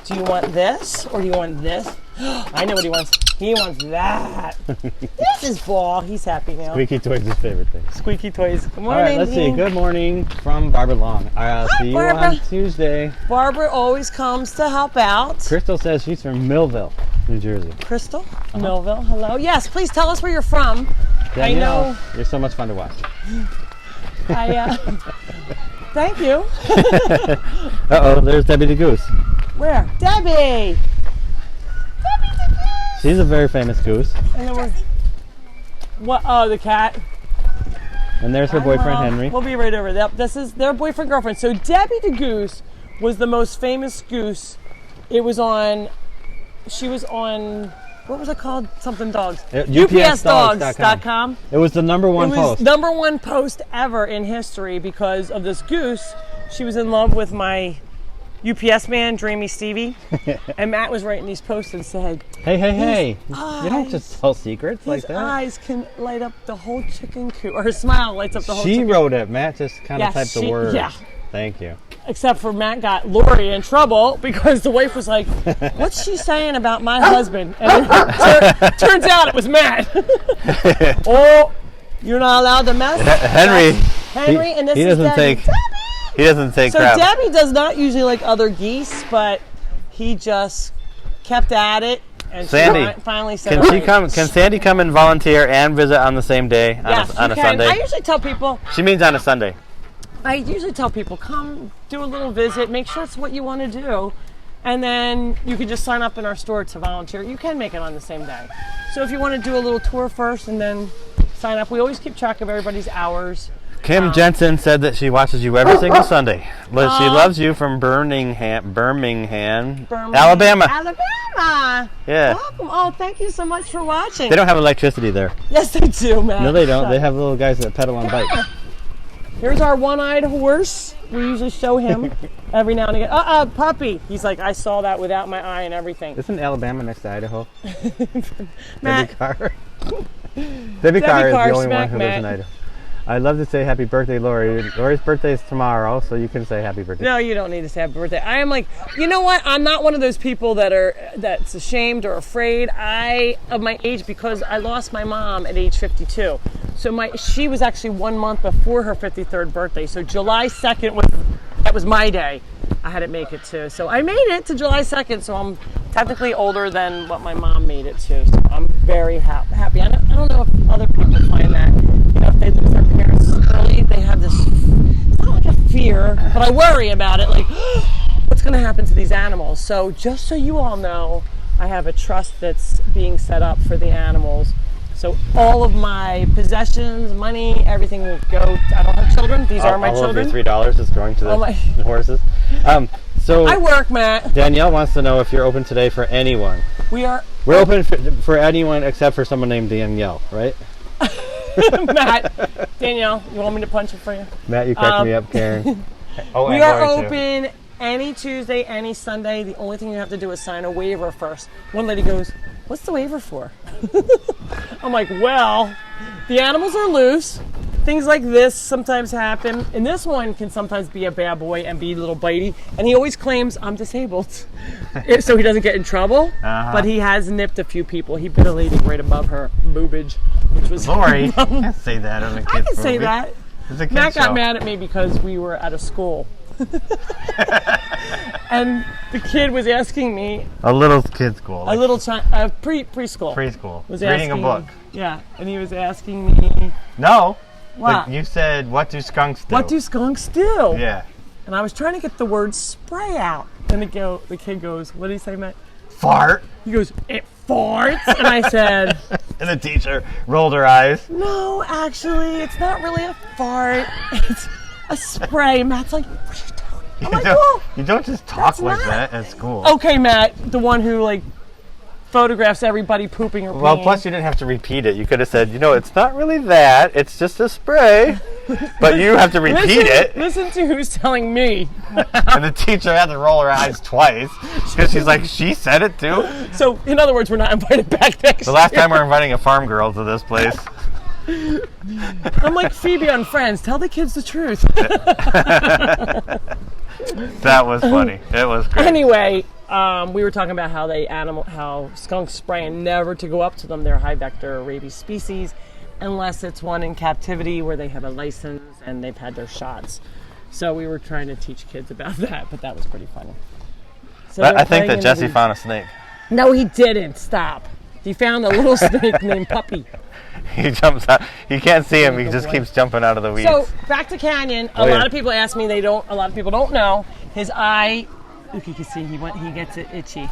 Speaker 1: Do you want this or do you want this? I know what he wants. He wants that. This is Ball. He's happy now.
Speaker 2: Squeaky toys is his favorite thing.
Speaker 1: Squeaky toys. Good morning.
Speaker 2: All right, let's see. Good morning from Barbara Long. I'll see you on Tuesday.
Speaker 1: Barbara always comes to help out.
Speaker 2: Crystal says she's from Millville, New Jersey.
Speaker 1: Crystal? Millville. Hello. Yes, please tell us where you're from.
Speaker 2: Danielle,
Speaker 1: I know.
Speaker 2: You're so much fun to watch.
Speaker 1: Thank you.
Speaker 2: Uh-oh, there's Debbie the Goose.
Speaker 1: Where? Debbie!
Speaker 2: She's a very famous goose.
Speaker 1: And then what? Oh, the cat.
Speaker 2: And there's her boyfriend, Henry.
Speaker 1: We'll be right over there. This is their boyfriend, girlfriend. So Debbie the Goose was the most famous goose. It was on, she was on, what was it called? Something dogs. UPSdogs.com.
Speaker 2: It was the number one post.
Speaker 1: It was number one post ever in history because of this goose. She was in love with my UPS man, Dreamy Stevie. And Matt was writing these posts and said,
Speaker 2: Hey. You don't just tell secrets like that.
Speaker 1: His eyes can light up the whole chicken coop. Or her smile lights up the whole chicken
Speaker 2: She wrote it. Matt just kind of typed the words.
Speaker 1: Yeah.
Speaker 2: Thank you.
Speaker 1: Except for Matt got Lori in trouble because the wife was like, what's she saying about my husband? And it turns out it was Matt. Oh, you're not allowed to mess. Henry, and this is Debbie.
Speaker 2: He doesn't take
Speaker 1: so
Speaker 2: crap.
Speaker 1: Debbie does not usually like other geese, but he just kept at it. And
Speaker 2: Sandy,
Speaker 1: finally said,
Speaker 2: can Sandy come and volunteer and visit on the same day on a Sunday?
Speaker 1: I usually tell people.
Speaker 2: She means on a Sunday.
Speaker 1: I usually tell people, come do a little visit, make sure it's what you want to do, and then you can just sign up in our store to volunteer. You can make it on the same day. So if you want to do a little tour first and then sign up, we always keep track of everybody's hours.
Speaker 2: Kim Jensen said that she watches you every single Sunday. She loves you from Birmingham, Alabama. Yeah.
Speaker 1: Welcome. Oh, thank you so much for watching.
Speaker 2: They don't have electricity there.
Speaker 1: Yes, they do, man.
Speaker 2: No, they don't. They have little guys that pedal on bikes.
Speaker 1: Here's our one-eyed horse. We usually show him every now and again. Puppy. He's like, I saw that without my eye and everything.
Speaker 2: Isn't Alabama next to Idaho?
Speaker 1: Matt.
Speaker 2: Debbie Carr. Debbie Carr is the only one who lives in Idaho. I'd love to say happy birthday, Lori. Lori's birthday is tomorrow, so you can say happy birthday.
Speaker 1: No, you don't need to say happy birthday. I am like, you know what? I'm not one of those people that's ashamed or afraid of my age because I lost my mom at age 52. So she was actually 1 month before her 53rd birthday. So July 2nd was my day. I had to make it to. So I made it to July 2nd. So I'm technically older than what my mom made it to. So I'm very happy. I don't know if other people find that. You know, if they lose their parents early, they have this, it's not like a fear, but I worry about it. Like, what's going to happen to these animals? So just so you all know, I have a trust that's being set up for the animals. So all of my possessions, money, everything will go. I don't have children. These are my children.
Speaker 2: All of your $3 is going to the horses.
Speaker 1: So I work, Matt.
Speaker 2: Danielle wants to know if you're open today for anyone.
Speaker 1: We are
Speaker 2: We're open for anyone except for someone named Danielle, right?
Speaker 1: Matt, Danielle, you want me to punch it for you?
Speaker 2: Matt, you cracked me up, Karen. Oh,
Speaker 1: we are open any Tuesday, any Sunday. The only thing you have to do is sign a waiver first. One lady goes, "What's the waiver for?" I'm like, well, the animals are loose. Things like this sometimes happen. And this one can sometimes be a bad boy and be a little bitey. And he always claims I'm disabled. So he doesn't get in trouble. But he has nipped a few people. He bit a lady right above her boobage, which was
Speaker 2: Lori, you can't say that on a kid's
Speaker 1: I can
Speaker 2: movie.
Speaker 1: say that.
Speaker 2: It's a kid's
Speaker 1: Matt got
Speaker 2: show.
Speaker 1: mad at me because we were at a school. And the kid was asking me,
Speaker 2: A little kid's school.
Speaker 1: a little preschool.
Speaker 2: Preschool.
Speaker 1: Was
Speaker 2: Reading
Speaker 1: asking,
Speaker 2: a book.
Speaker 1: Yeah, and he was asking me,
Speaker 2: No.
Speaker 1: what?
Speaker 2: But you said, what do skunks do?
Speaker 1: What do skunks do?
Speaker 2: Yeah.
Speaker 1: And I was trying to get the word spray out. And the kid goes, what did he say, Matt?
Speaker 2: Fart.
Speaker 1: He goes, it farts? And I said,
Speaker 2: And the teacher rolled her eyes.
Speaker 1: no, actually, it's not really a fart. It's a spray. Matt's like, what are you doing? I'm like, well,
Speaker 2: You don't just talk
Speaker 1: that's
Speaker 2: like
Speaker 1: not-
Speaker 2: that at school.
Speaker 1: okay, Matt, the one who, like, photographs everybody pooping or peeing.
Speaker 2: Well, plus you didn't have to repeat it. You could have said, it's not really that. It's just a spray. But you have to repeat it.
Speaker 1: Listen to who's telling me.
Speaker 2: And the teacher had to roll her eyes twice. Because she's like, she said it too?
Speaker 1: So, in other words, we're not invited back next
Speaker 2: The last
Speaker 1: year.
Speaker 2: time we're inviting a farm girl to this place.
Speaker 1: I'm like Phoebe on Friends. Tell the kids the truth.
Speaker 2: That was funny. It was great.
Speaker 1: Anyway, we were talking about how skunks spray and never to go up to them. They're high vector rabies species, unless it's one in captivity where they have a license and they've had their shots. So we were trying to teach kids about that, but that was pretty funny. So
Speaker 2: But
Speaker 1: they're
Speaker 2: I think
Speaker 1: playing
Speaker 2: that
Speaker 1: in
Speaker 2: Jesse
Speaker 1: the-
Speaker 2: found a snake.
Speaker 1: No, he didn't. Stop. He found a little snake named Puppy.
Speaker 2: He jumps out. You can't see him. He
Speaker 1: Good
Speaker 2: just
Speaker 1: boy.
Speaker 2: keeps jumping out of the weeds.
Speaker 1: So back to Canyon. A lot of people ask me. A lot of people don't know. His eye. Look, you can see he gets it itchy.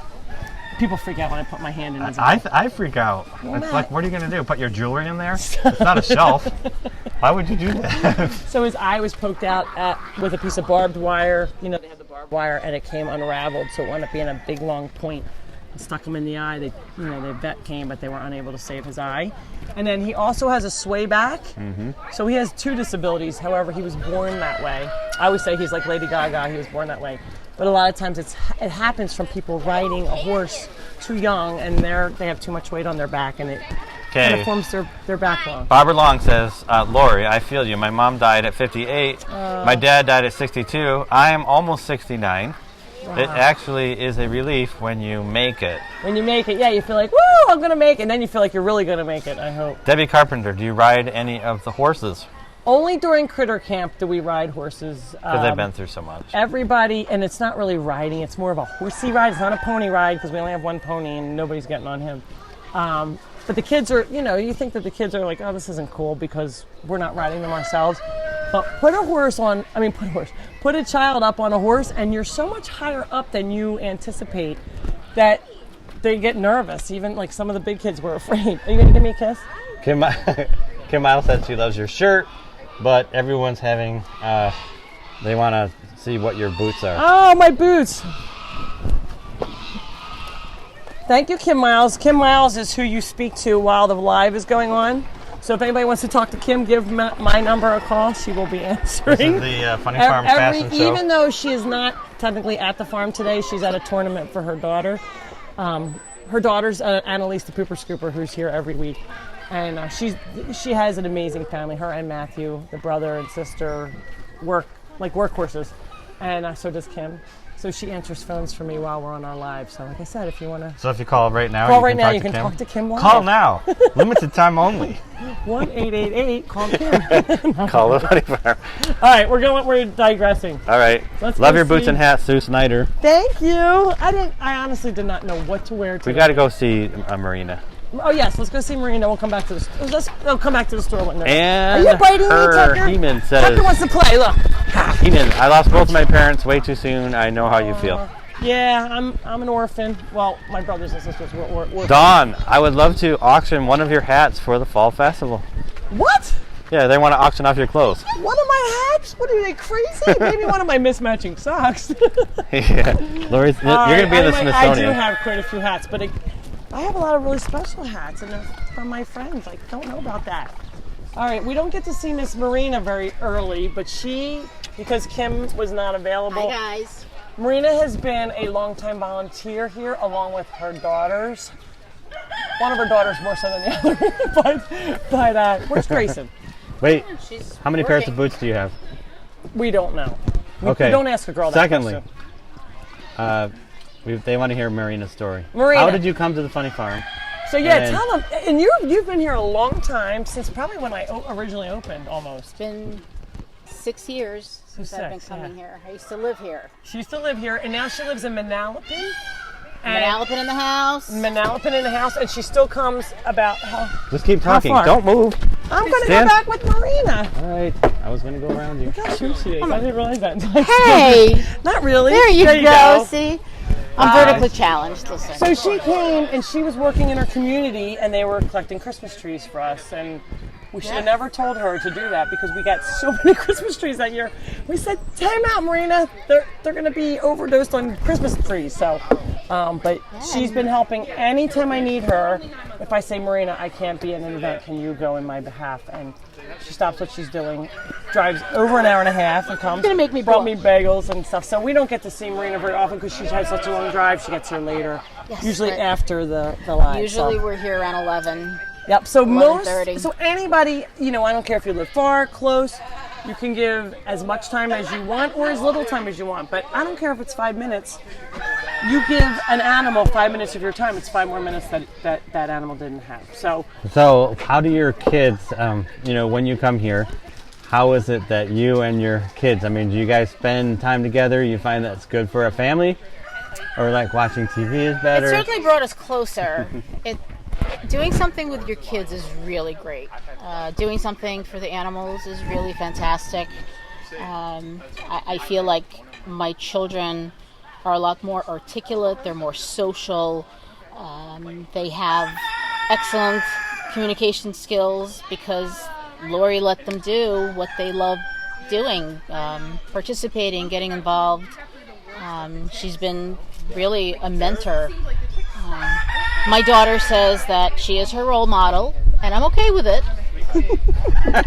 Speaker 1: People freak out when I put my hand in his eye.
Speaker 2: I freak out.
Speaker 1: Well,
Speaker 2: It's
Speaker 1: Matt.
Speaker 2: like, what are you going to do? Put your jewelry in there? It's not a shelf. Why would you do that?
Speaker 1: So his eye was poked out with a piece of barbed wire. They had the barbed wire, and it came unraveled, so it wound up being a big long point. It stuck him in the eye. The vet came, but they were unable to save his eye. And then he also has a sway back. So he has two disabilities. However, he was born that way. I always say he's like Lady Gaga. He was born that way. But a lot of times it happens from people riding a horse too young, and they have too much weight on their back, and it kind of forms their back long.
Speaker 2: Barbara Long says, Lori, I feel you. My mom died at 58. My dad died at 62. I am almost 69.
Speaker 1: Wow.
Speaker 2: It actually is a relief when you make it.
Speaker 1: When you make it, yeah, you feel like, woo, I'm going to make it. And then you feel like you're really going to make it, I hope.
Speaker 2: Debbie Carpenter, do you ride any of the horses?
Speaker 1: Only during critter camp do we ride horses.
Speaker 2: Because they've been through so much.
Speaker 1: Everybody, and it's not really riding, it's more of a horsey ride. It's not a pony ride because we only have one pony and nobody's getting on him. But the kids are, you think that the kids are like, oh, this isn't cool because we're not riding them ourselves. But put a child up on a horse and you're so much higher up than you anticipate that they get nervous. Even like some of the big kids were afraid. Are you going to give me a kiss?
Speaker 2: Kim Miles said she loves your shirt, but everyone's having, they want to see what your boots are.
Speaker 1: Oh, my boots. Thank you, Kim Miles. Kim Miles is who you speak to while the live is going on. So if anybody wants to talk to Kim, give my number a call. She will be answering.
Speaker 2: This is the Funny Farm Fashion Show.
Speaker 1: Even though she is not technically at the farm today, she's at a tournament for her daughter. Her daughter's Annalise the Pooper Scooper, who's here every week. And she has an amazing family. Her and Matthew, the brother and sister, work like workhorses. And so does Kim. So she answers phones for me while we're on our live. So like I said, if you want to...
Speaker 2: So if you call right now,
Speaker 1: you can talk to Kim live.
Speaker 2: Call now. Limited time only.
Speaker 1: 1-888, call Kim.
Speaker 2: Call the Funny Farm.
Speaker 1: All right, we're digressing.
Speaker 2: All right.
Speaker 1: Let's
Speaker 2: Love
Speaker 1: go
Speaker 2: your boots
Speaker 1: see-
Speaker 2: and hat, Sue Snyder.
Speaker 1: Thank you. I honestly did not know what to wear today.
Speaker 2: We got to go see Marina.
Speaker 1: Oh yes, let's go see Marina. We'll come back to the. We'll come back to the store. When
Speaker 2: And
Speaker 1: are you biting me,
Speaker 2: her
Speaker 1: Tucker?
Speaker 2: He-Man says,
Speaker 1: Tucker wants to play. Look.
Speaker 2: He-Man, I lost both my parents way too soon. I know how you feel.
Speaker 1: Yeah, I'm an orphan. Well, my brothers and sisters were orphans.
Speaker 2: Dawn, I would love to auction one of your hats for the fall festival.
Speaker 1: What?
Speaker 2: Yeah, they want to auction off your clothes.
Speaker 1: One of my hats? What are they crazy? Maybe one of my mismatching socks.
Speaker 2: Yeah, Lori's, you're going to be in the Smithsonian.
Speaker 1: I do have quite a few hats, but I have a lot of really special hats, and they're from my friends. I don't know about that. All right, we don't get to see Miss Marina very early, but because Kim was not available.
Speaker 3: Hi, guys.
Speaker 1: Marina has been a longtime volunteer here, along with her daughters. One of her daughters more so than the other, but where's Grayson?
Speaker 2: Wait,
Speaker 3: She's
Speaker 2: how many
Speaker 3: working.
Speaker 2: pairs of boots do you have?
Speaker 1: We don't know.
Speaker 2: Okay.
Speaker 1: We don't ask a girl that
Speaker 2: Secondly,
Speaker 1: question.
Speaker 2: they want to hear Marina's story.
Speaker 1: Marina.
Speaker 2: How did you come to the funny farm?
Speaker 1: So yeah,
Speaker 2: And-
Speaker 1: tell them. And you've been here a long time, since probably when I originally opened, almost.
Speaker 3: It's been 6 years since I've been coming here. I used to live here.
Speaker 1: She used to live here, and now she lives in Manalapan.
Speaker 3: Manalapan in the house.
Speaker 1: Manalapan in the house, and she still comes about.
Speaker 2: Just keep
Speaker 1: How
Speaker 2: talking.
Speaker 1: far?
Speaker 2: Don't move.
Speaker 1: I'm going to go
Speaker 2: Stand.
Speaker 1: back with Marina.
Speaker 2: All right. I was going to go around you.
Speaker 1: Look how cute she is. I didn't realize that.
Speaker 3: Hey,
Speaker 1: Not really.
Speaker 3: there you go. See, I'm
Speaker 1: Hi.
Speaker 3: vertically challenged. Listen.
Speaker 1: So she came, and she was working in her community, and they were collecting Christmas trees for us, and we should have never told her to do that because we got so many Christmas trees that year. We said, "Time out, Marina. They're going to be overdosed on Christmas trees." So, but she's been helping anytime I need her. If I say, "Marina, I can't be at an event. Can you go in my behalf?" And she stops what she's doing, drives over an hour and a half, and comes.
Speaker 3: Gonna make me
Speaker 1: brought
Speaker 3: blush.
Speaker 1: me bagels and stuff. So we don't get to see Marina very often because she has such a long drive. She gets here later,
Speaker 3: Yes,
Speaker 1: usually
Speaker 3: but
Speaker 1: after the live.
Speaker 3: Usually
Speaker 1: so.
Speaker 3: we're here around 11.
Speaker 1: Yep. So
Speaker 3: 11:30.
Speaker 1: so anybody, I don't care if you live far, close, you can give as much time as you want or as little time as you want. But I don't care if it's 5 minutes. You give an animal 5 minutes of your time, it's 5 more minutes that animal didn't have. So
Speaker 2: How do your kids, when you come here, how is it that you and your kids, do you guys spend time together? You find that's good for a family? Or like watching TV is better?
Speaker 3: It certainly brought us closer. Doing something with your kids is really great. Doing something for the animals is really fantastic. I feel like my children are a lot more articulate. They're more social. They have excellent communication skills because Lori let them do what they love doing, participating, getting involved. She's been really a mentor. My daughter says that she is her role model, and I'm okay with it.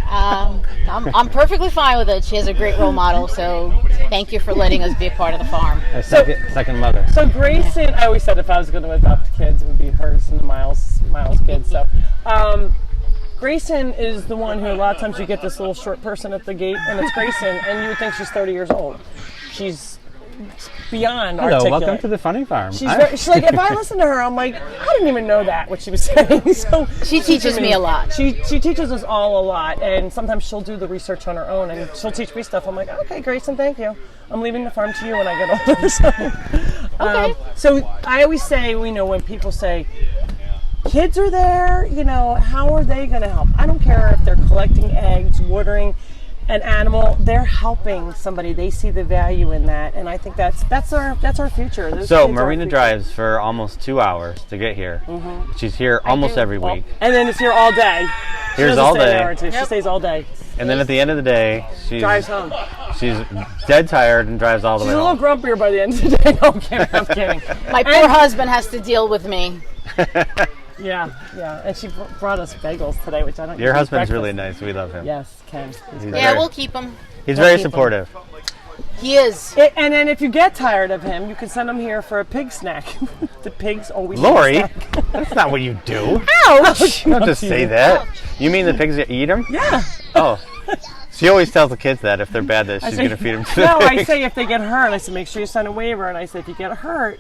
Speaker 3: I'm perfectly fine with it. She has a great role model, so thank you for letting us be a part of the farm.
Speaker 2: A second mother.
Speaker 1: So Grayson, I always said if I was going to adopt kids, it would be hers and Miles' kids. So Grayson is the one who a lot of times you get this little short person at the gate, and it's Grayson, and you would think she's 30 years old. She's beyond
Speaker 2: Hello,
Speaker 1: articulate.
Speaker 2: welcome to the funny farm.
Speaker 1: She's like, if I listen to her, I'm like, I didn't even know that, what she was saying. So
Speaker 3: She teaches me a lot.
Speaker 1: She teaches us all a lot, and sometimes she'll do the research on her own, and she'll teach me stuff. I'm like, okay, Grayson, thank you. I'm leaving the farm to you when I get older. So I always say, when people say, kids are there, how are they going to help? I don't care if they're collecting eggs, watering an animal, they're helping somebody. They see the value in that, and I think that's our future. Those
Speaker 2: So
Speaker 1: kids are our
Speaker 2: Marina
Speaker 1: future.
Speaker 2: drives for almost 2 hours to get here. Mm-hmm. She's here almost every week.
Speaker 1: And then it's here all day. She
Speaker 2: Here's
Speaker 1: doesn't
Speaker 2: all
Speaker 1: stay an
Speaker 2: day.
Speaker 1: hour or two. She stays all day.
Speaker 2: And then at the end of the day,
Speaker 1: Drives home.
Speaker 2: she's dead tired and drives all the
Speaker 1: She's
Speaker 2: way
Speaker 1: a little
Speaker 2: home.
Speaker 1: grumpier by the end of the day. No, I'm kidding. I'm kidding.
Speaker 3: My poor husband has to deal with me.
Speaker 1: Yeah. And she brought us bagels today, which I don't.
Speaker 2: Your
Speaker 1: eat
Speaker 2: husband's
Speaker 1: breakfast.
Speaker 2: really nice. We love him.
Speaker 1: Yes, Ken. He's great.
Speaker 3: Yeah, we'll keep him.
Speaker 2: He's very
Speaker 1: keep him.
Speaker 2: supportive.
Speaker 3: He is.
Speaker 1: And then if you get tired of him, you can send him here for a pig snack. The pigs always.
Speaker 2: Lori,
Speaker 1: need a snack.
Speaker 2: that's not what you do.
Speaker 1: Ouch!
Speaker 2: Don't just say that. You mean the pigs that eat them?
Speaker 1: Yeah.
Speaker 2: Oh. She always tells the kids that if they're bad, that she's going to feed them to the
Speaker 1: No, I
Speaker 2: pigs.
Speaker 1: say if they get hurt, I say make sure you sign a waiver, and I say if you get hurt,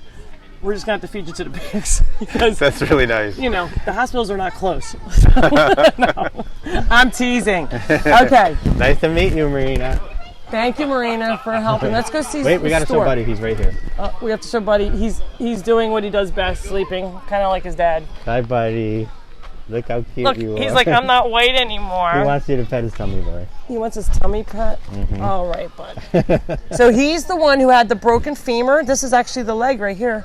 Speaker 1: we're just going to have to feed you to the pigs because
Speaker 2: That's really nice.
Speaker 1: the hospitals are not close. No, I'm teasing. Okay,
Speaker 2: Nice to meet you, Marina.
Speaker 1: thank you, Marina, for helping. Let's go see.
Speaker 2: Wait, we got to show Buddy. He's right here.
Speaker 1: We have to show Buddy. He's doing what he does best, sleeping, kind of like his dad.
Speaker 2: Hi, Buddy. Look how cute
Speaker 1: Look,
Speaker 2: you are.
Speaker 1: he's like, I'm not white anymore.
Speaker 2: He wants you to pet his tummy, Lori.
Speaker 1: He wants his tummy pet? All right, bud. So he's the one who had the broken femur. This is actually the leg right here.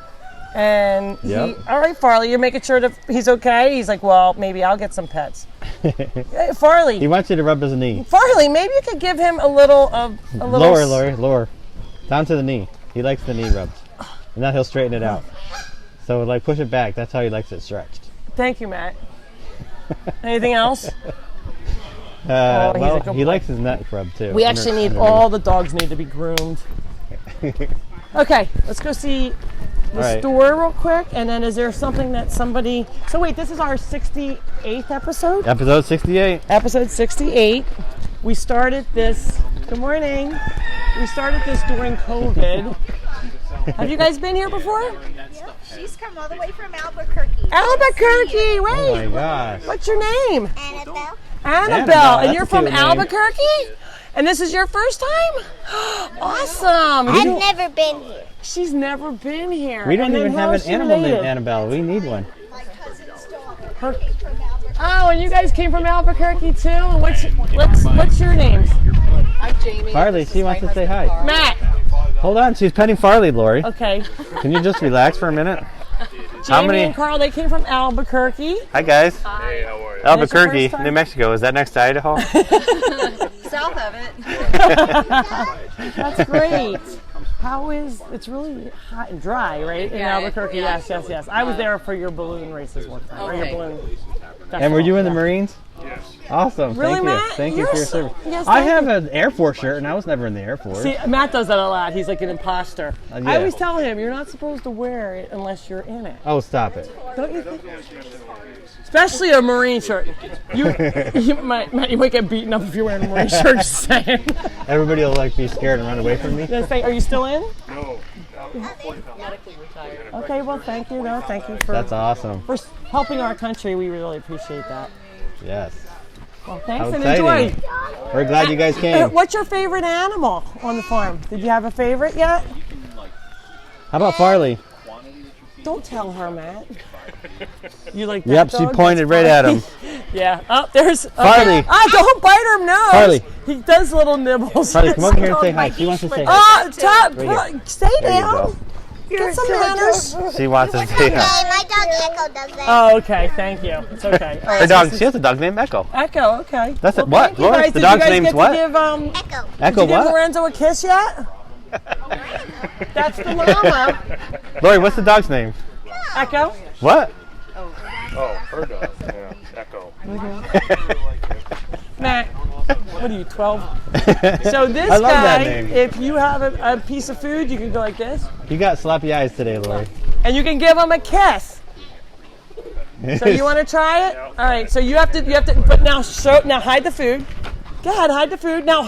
Speaker 1: And
Speaker 2: Yep.
Speaker 1: all right, Farley, you're making sure that he's okay? He's like, well, maybe I'll get some pets. Hey, Farley.
Speaker 2: He wants you to rub his knee.
Speaker 1: Farley, maybe you could give him a little.
Speaker 2: Lower. Down to the knee. He likes the knee rubs. And now he'll straighten it out. So like push it back. That's how he likes it stretched.
Speaker 1: Thank you, Matt. Anything else?
Speaker 2: Well,
Speaker 1: he's a good
Speaker 2: he
Speaker 1: boy.
Speaker 2: likes his neck rubbed too.
Speaker 1: We actually need all the dogs need to be groomed. Okay, let's go see the
Speaker 2: All right.
Speaker 1: store real quick, and then is there something that somebody? So wait, this is our 68th episode.
Speaker 2: Episode 68.
Speaker 1: Episode 68. We started this. Good morning. We started this during COVID. Have you guys been here before?
Speaker 4: She's come all the way from Albuquerque.
Speaker 1: Albuquerque. Wait.
Speaker 2: Oh my gosh.
Speaker 1: What's your name?
Speaker 4: Annabelle.
Speaker 1: Annabelle. And
Speaker 2: that's
Speaker 1: you're
Speaker 2: a
Speaker 1: from
Speaker 2: cute name.
Speaker 1: Albuquerque? And this is your first time? Awesome.
Speaker 4: I've never been here.
Speaker 1: She's never been here.
Speaker 2: We don't
Speaker 1: And then
Speaker 2: even
Speaker 1: how
Speaker 2: have
Speaker 1: is
Speaker 2: an
Speaker 1: she
Speaker 2: animal named
Speaker 1: related?
Speaker 2: Annabelle. We need one.
Speaker 4: My cousin's daughter
Speaker 1: Her-
Speaker 4: came from Albuquerque.
Speaker 1: Oh, and you guys came from Albuquerque too? And what's your names?
Speaker 5: I'm Jamie.
Speaker 2: Farley, she wants to say hi.
Speaker 1: Matt.
Speaker 2: Hold on, she's petting Farley, Lori.
Speaker 1: Okay.
Speaker 2: Can you just relax for a minute?
Speaker 1: Jamie and Carl, they came from Albuquerque.
Speaker 2: Hi guys.
Speaker 6: Hey, how are you?
Speaker 2: Albuquerque,
Speaker 1: first time?
Speaker 2: New Mexico. Is that next to Idaho?
Speaker 5: South of it.
Speaker 1: That's great. It's really hot and dry, right? In
Speaker 5: Yeah,
Speaker 1: Albuquerque,
Speaker 5: yeah.
Speaker 1: yes. I was there for your balloon races one time. Or your
Speaker 5: Okay.
Speaker 1: balloon
Speaker 2: And were you in the
Speaker 1: festival.
Speaker 2: Marines?
Speaker 6: Yes.
Speaker 2: Awesome.
Speaker 1: Really,
Speaker 2: Thank you.
Speaker 1: Matt?
Speaker 2: Thank you for your
Speaker 1: You're
Speaker 2: service.
Speaker 1: yes,
Speaker 2: I
Speaker 1: thank
Speaker 2: have
Speaker 1: you.
Speaker 2: an Air Force shirt, and I was never in the Air Force.
Speaker 1: See, Matt does that a lot. He's like an imposter.
Speaker 2: Yeah.
Speaker 1: I always tell him, you're not supposed to wear it unless you're in it.
Speaker 2: Oh, stop it.
Speaker 1: Don't you think? Especially a Marine shirt. You might get beaten up if you're wearing a Marine shirt, just saying.
Speaker 2: Everybody will like be scared and run away from me.
Speaker 1: Just say, are you still in?
Speaker 6: No.
Speaker 5: Medically retired.
Speaker 1: Okay, well, thank you. No, thank you for,
Speaker 2: That's awesome.
Speaker 1: for helping our country. We really appreciate that.
Speaker 2: Yes.
Speaker 1: Well, thanks
Speaker 2: How
Speaker 1: and
Speaker 2: exciting.
Speaker 1: enjoy.
Speaker 2: We're glad you guys came.
Speaker 1: What's your favorite animal on the farm? Did you have a favorite yet?
Speaker 2: How about Farley?
Speaker 1: Don't tell her, Matt. You like that
Speaker 2: Yep, she
Speaker 1: dog?
Speaker 2: pointed
Speaker 1: That's
Speaker 2: right at
Speaker 1: funny.
Speaker 2: him.
Speaker 1: Yeah. Oh, there's okay.
Speaker 2: Farley.
Speaker 1: Ah, don't bite her nose.
Speaker 2: Farley.
Speaker 1: He does little nibbles.
Speaker 2: Farley, come over here and say hi. She wants to say hi.
Speaker 1: Ah, top.
Speaker 2: Right here.
Speaker 1: Stay
Speaker 2: There you
Speaker 1: down.
Speaker 2: go.
Speaker 1: Get some manners.
Speaker 2: She wants to say hi.
Speaker 4: My dog Echo does that.
Speaker 1: Oh, okay. Thank you. It's okay. All
Speaker 2: Her
Speaker 1: right,
Speaker 2: dog, she has a dog named Echo.
Speaker 1: Echo. Okay.
Speaker 2: That's it.
Speaker 1: Well,
Speaker 2: What?
Speaker 1: thank you,
Speaker 2: Lawrence,
Speaker 1: guys.
Speaker 2: the
Speaker 1: Did you
Speaker 2: dog's
Speaker 1: guys
Speaker 2: name's
Speaker 1: get
Speaker 2: what?
Speaker 1: To give,
Speaker 4: Echo.
Speaker 2: Echo
Speaker 1: did you give
Speaker 2: what?
Speaker 1: Lorenzo a kiss yet? That's the mama.
Speaker 2: Lori, what's the dog's name?
Speaker 1: Echo.
Speaker 2: What?
Speaker 6: Oh, her dog. Yeah, Echo.
Speaker 1: Matt, what are you, 12? So this
Speaker 2: I love that
Speaker 1: guy,
Speaker 2: name.
Speaker 1: if you have a piece of food, you can go like this,
Speaker 2: You got sloppy eyes today, Lori.
Speaker 1: and you can give him a kiss. So you want to try it? All right. So you have to. But now hide the food. Go ahead, hide the food. Now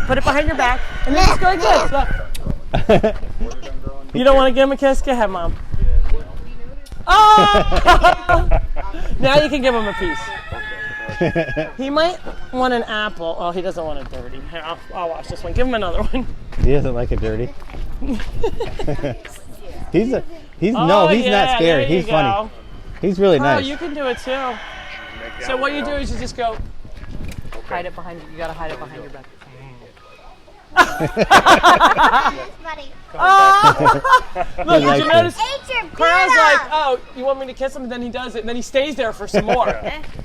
Speaker 1: put it behind your back, and then just go like this. Look. You don't want to give him a kiss? Go ahead, Mom. Oh! Now you can give him a piece. He might want an apple. Oh, he doesn't want it dirty. Here, I'll wash this one. Give him another one.
Speaker 2: He doesn't like it dirty. He's
Speaker 1: Oh,
Speaker 2: not
Speaker 1: yeah,
Speaker 2: scared.
Speaker 1: there you
Speaker 2: He's funny.
Speaker 1: go.
Speaker 2: He's really
Speaker 1: Carl,
Speaker 2: nice.
Speaker 1: you can do it too. So what you do is you just go.
Speaker 5: Hide it behind you. You gotta hide it behind your back.
Speaker 4: Buddy.
Speaker 1: Look, did you notice?
Speaker 4: Eat your
Speaker 1: Carl's
Speaker 4: pizza.
Speaker 1: like, oh, you want me to kiss him? And then he does it. And then he stays there for some more.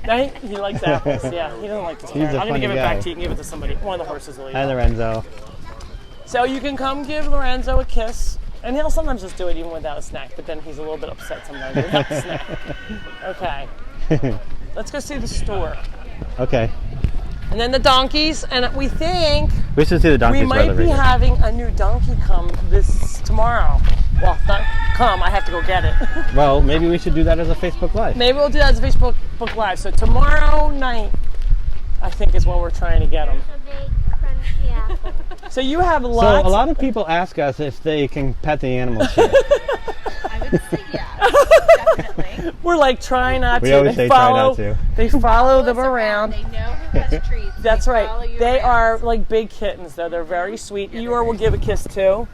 Speaker 1: Then he likes apples. Yeah, he doesn't like this carrot.
Speaker 2: a
Speaker 1: I'm going to
Speaker 2: funny
Speaker 1: give it
Speaker 2: guy.
Speaker 1: back to you. You can give it to somebody. One of the horses will eat
Speaker 2: Hi,
Speaker 1: it.
Speaker 2: Lorenzo.
Speaker 1: So you can come give Lorenzo a kiss. And he'll sometimes just do it even without a snack. But then he's a little bit upset sometimes without the snack. Okay. Let's go see the store.
Speaker 2: Okay.
Speaker 1: And then the donkeys. And we think
Speaker 2: We should see the donkeys.
Speaker 1: we might be having a new donkey come tomorrow. Well, not come. I have to go get it.
Speaker 2: Well, maybe we should do that as a Facebook Live.
Speaker 1: Maybe we'll do that as a Facebook Live. So tomorrow night, I think, is when we're trying to get them.
Speaker 4: A big crunchy apple.
Speaker 1: So you have
Speaker 2: So
Speaker 1: lots.
Speaker 2: a lot of people ask us if they can pet the animals here.
Speaker 5: I would say yes, definitely.
Speaker 1: We're like trying not
Speaker 2: We
Speaker 1: to.
Speaker 2: always say try not to.
Speaker 1: They follow them around.
Speaker 5: They know who has treats.
Speaker 1: That's
Speaker 5: They follow
Speaker 1: right.
Speaker 5: you
Speaker 1: They
Speaker 5: around.
Speaker 1: are like big kittens, though. They're very sweet. Eeyore will give a kiss too.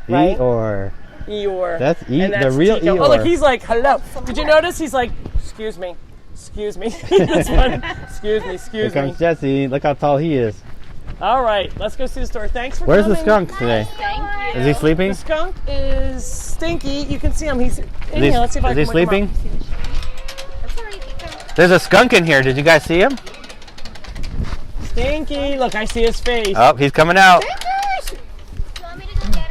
Speaker 1: Right.
Speaker 2: Eeyore.
Speaker 1: Eeyore.
Speaker 2: That's
Speaker 1: And
Speaker 2: the real
Speaker 1: Tico.
Speaker 2: Eeyore.
Speaker 1: Oh, look, he's like, hello. Did you notice? He's like, excuse me. Excuse me. This one. Excuse me.
Speaker 2: Here
Speaker 1: Excuse me.
Speaker 2: comes Jesse. Look how tall he is.
Speaker 1: All right, let's go see the store. Thanks for
Speaker 2: Where's
Speaker 1: coming.
Speaker 2: the skunk today?
Speaker 5: Thank you.
Speaker 2: Is he sleeping?
Speaker 1: The skunk is Stinky. You can see him. He's in here. Let's see if I
Speaker 2: Is he
Speaker 1: can wake him
Speaker 2: sleeping?
Speaker 1: up.
Speaker 5: That's all right. You can-
Speaker 2: There's a skunk in here. Did you guys see him?
Speaker 1: Stinky. Look, I see his face.
Speaker 2: Oh, he's coming out.
Speaker 4: You want me to go get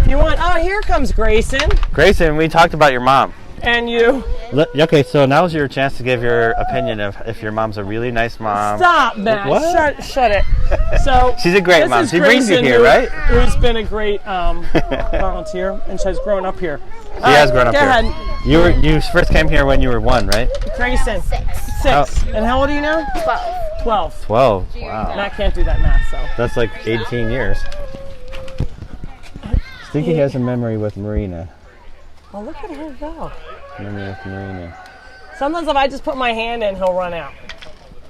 Speaker 4: him?
Speaker 1: You want? Oh, here comes Grayson
Speaker 2: Grayson, we talked about your mom.
Speaker 1: and you.
Speaker 2: Okay, so now's your chance to give your opinion of if your mom's a really nice mom.
Speaker 1: Stop, Matt.
Speaker 2: What?
Speaker 1: Shut it. So
Speaker 2: She's a great
Speaker 1: this
Speaker 2: mom.
Speaker 1: is
Speaker 2: She brings you
Speaker 1: Grayson,
Speaker 2: here, right?
Speaker 1: Who's been a great volunteer, and she's grown up here.
Speaker 2: She has grown up
Speaker 1: go
Speaker 2: here.
Speaker 1: Ahead.
Speaker 2: You first came here when you were 1, right?
Speaker 1: Grayson. 6.
Speaker 2: Oh.
Speaker 1: And how old are you now? 12.
Speaker 2: 12. Wow.
Speaker 1: Matt can't do that math, so.
Speaker 2: That's like 18 years. Stinky has a memory with Marina.
Speaker 1: Oh, look at her go.
Speaker 2: Memory with Marina.
Speaker 1: Sometimes if I just put my hand in, he'll run out.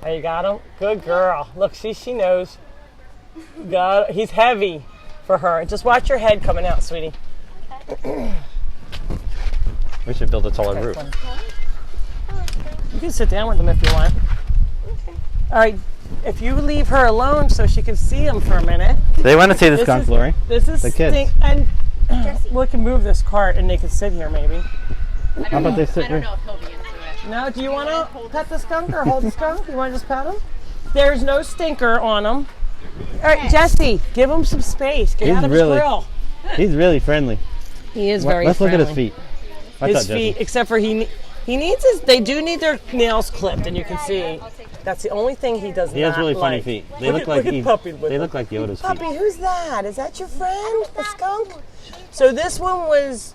Speaker 1: There, you got him? Good girl. Look, she knows. He's heavy for her. Just watch your head coming out, sweetie.
Speaker 2: We should build a taller roof.
Speaker 1: You can sit down with them if you want. All right, if you leave her alone so she can see him for a minute.
Speaker 2: They want to see the skunk, Lori.
Speaker 1: This is
Speaker 2: The kids.
Speaker 1: And we can move this cart and they can sit here maybe.
Speaker 2: How about they sit
Speaker 5: I don't
Speaker 2: here?
Speaker 5: know if he'll be into it.
Speaker 1: No, do you want to pet the skunk or hold the skunk? You want to just pet him? There's no stinker on him. All right, Jesse, give him some space. Get out of his grill.
Speaker 2: He's really friendly.
Speaker 1: He is very
Speaker 2: Let's look
Speaker 1: friendly.
Speaker 2: at his feet. Watch
Speaker 1: His
Speaker 2: out, Jesse.
Speaker 1: feet, except for he needs his. They do need their nails clipped, and you can see that's the only thing he does.
Speaker 2: He has really funny feet. They look like
Speaker 1: Puppy with
Speaker 2: they
Speaker 1: him.
Speaker 2: look like Yoda's feet.
Speaker 1: Puppy, who's that? Is that your friend, the skunk? So this one was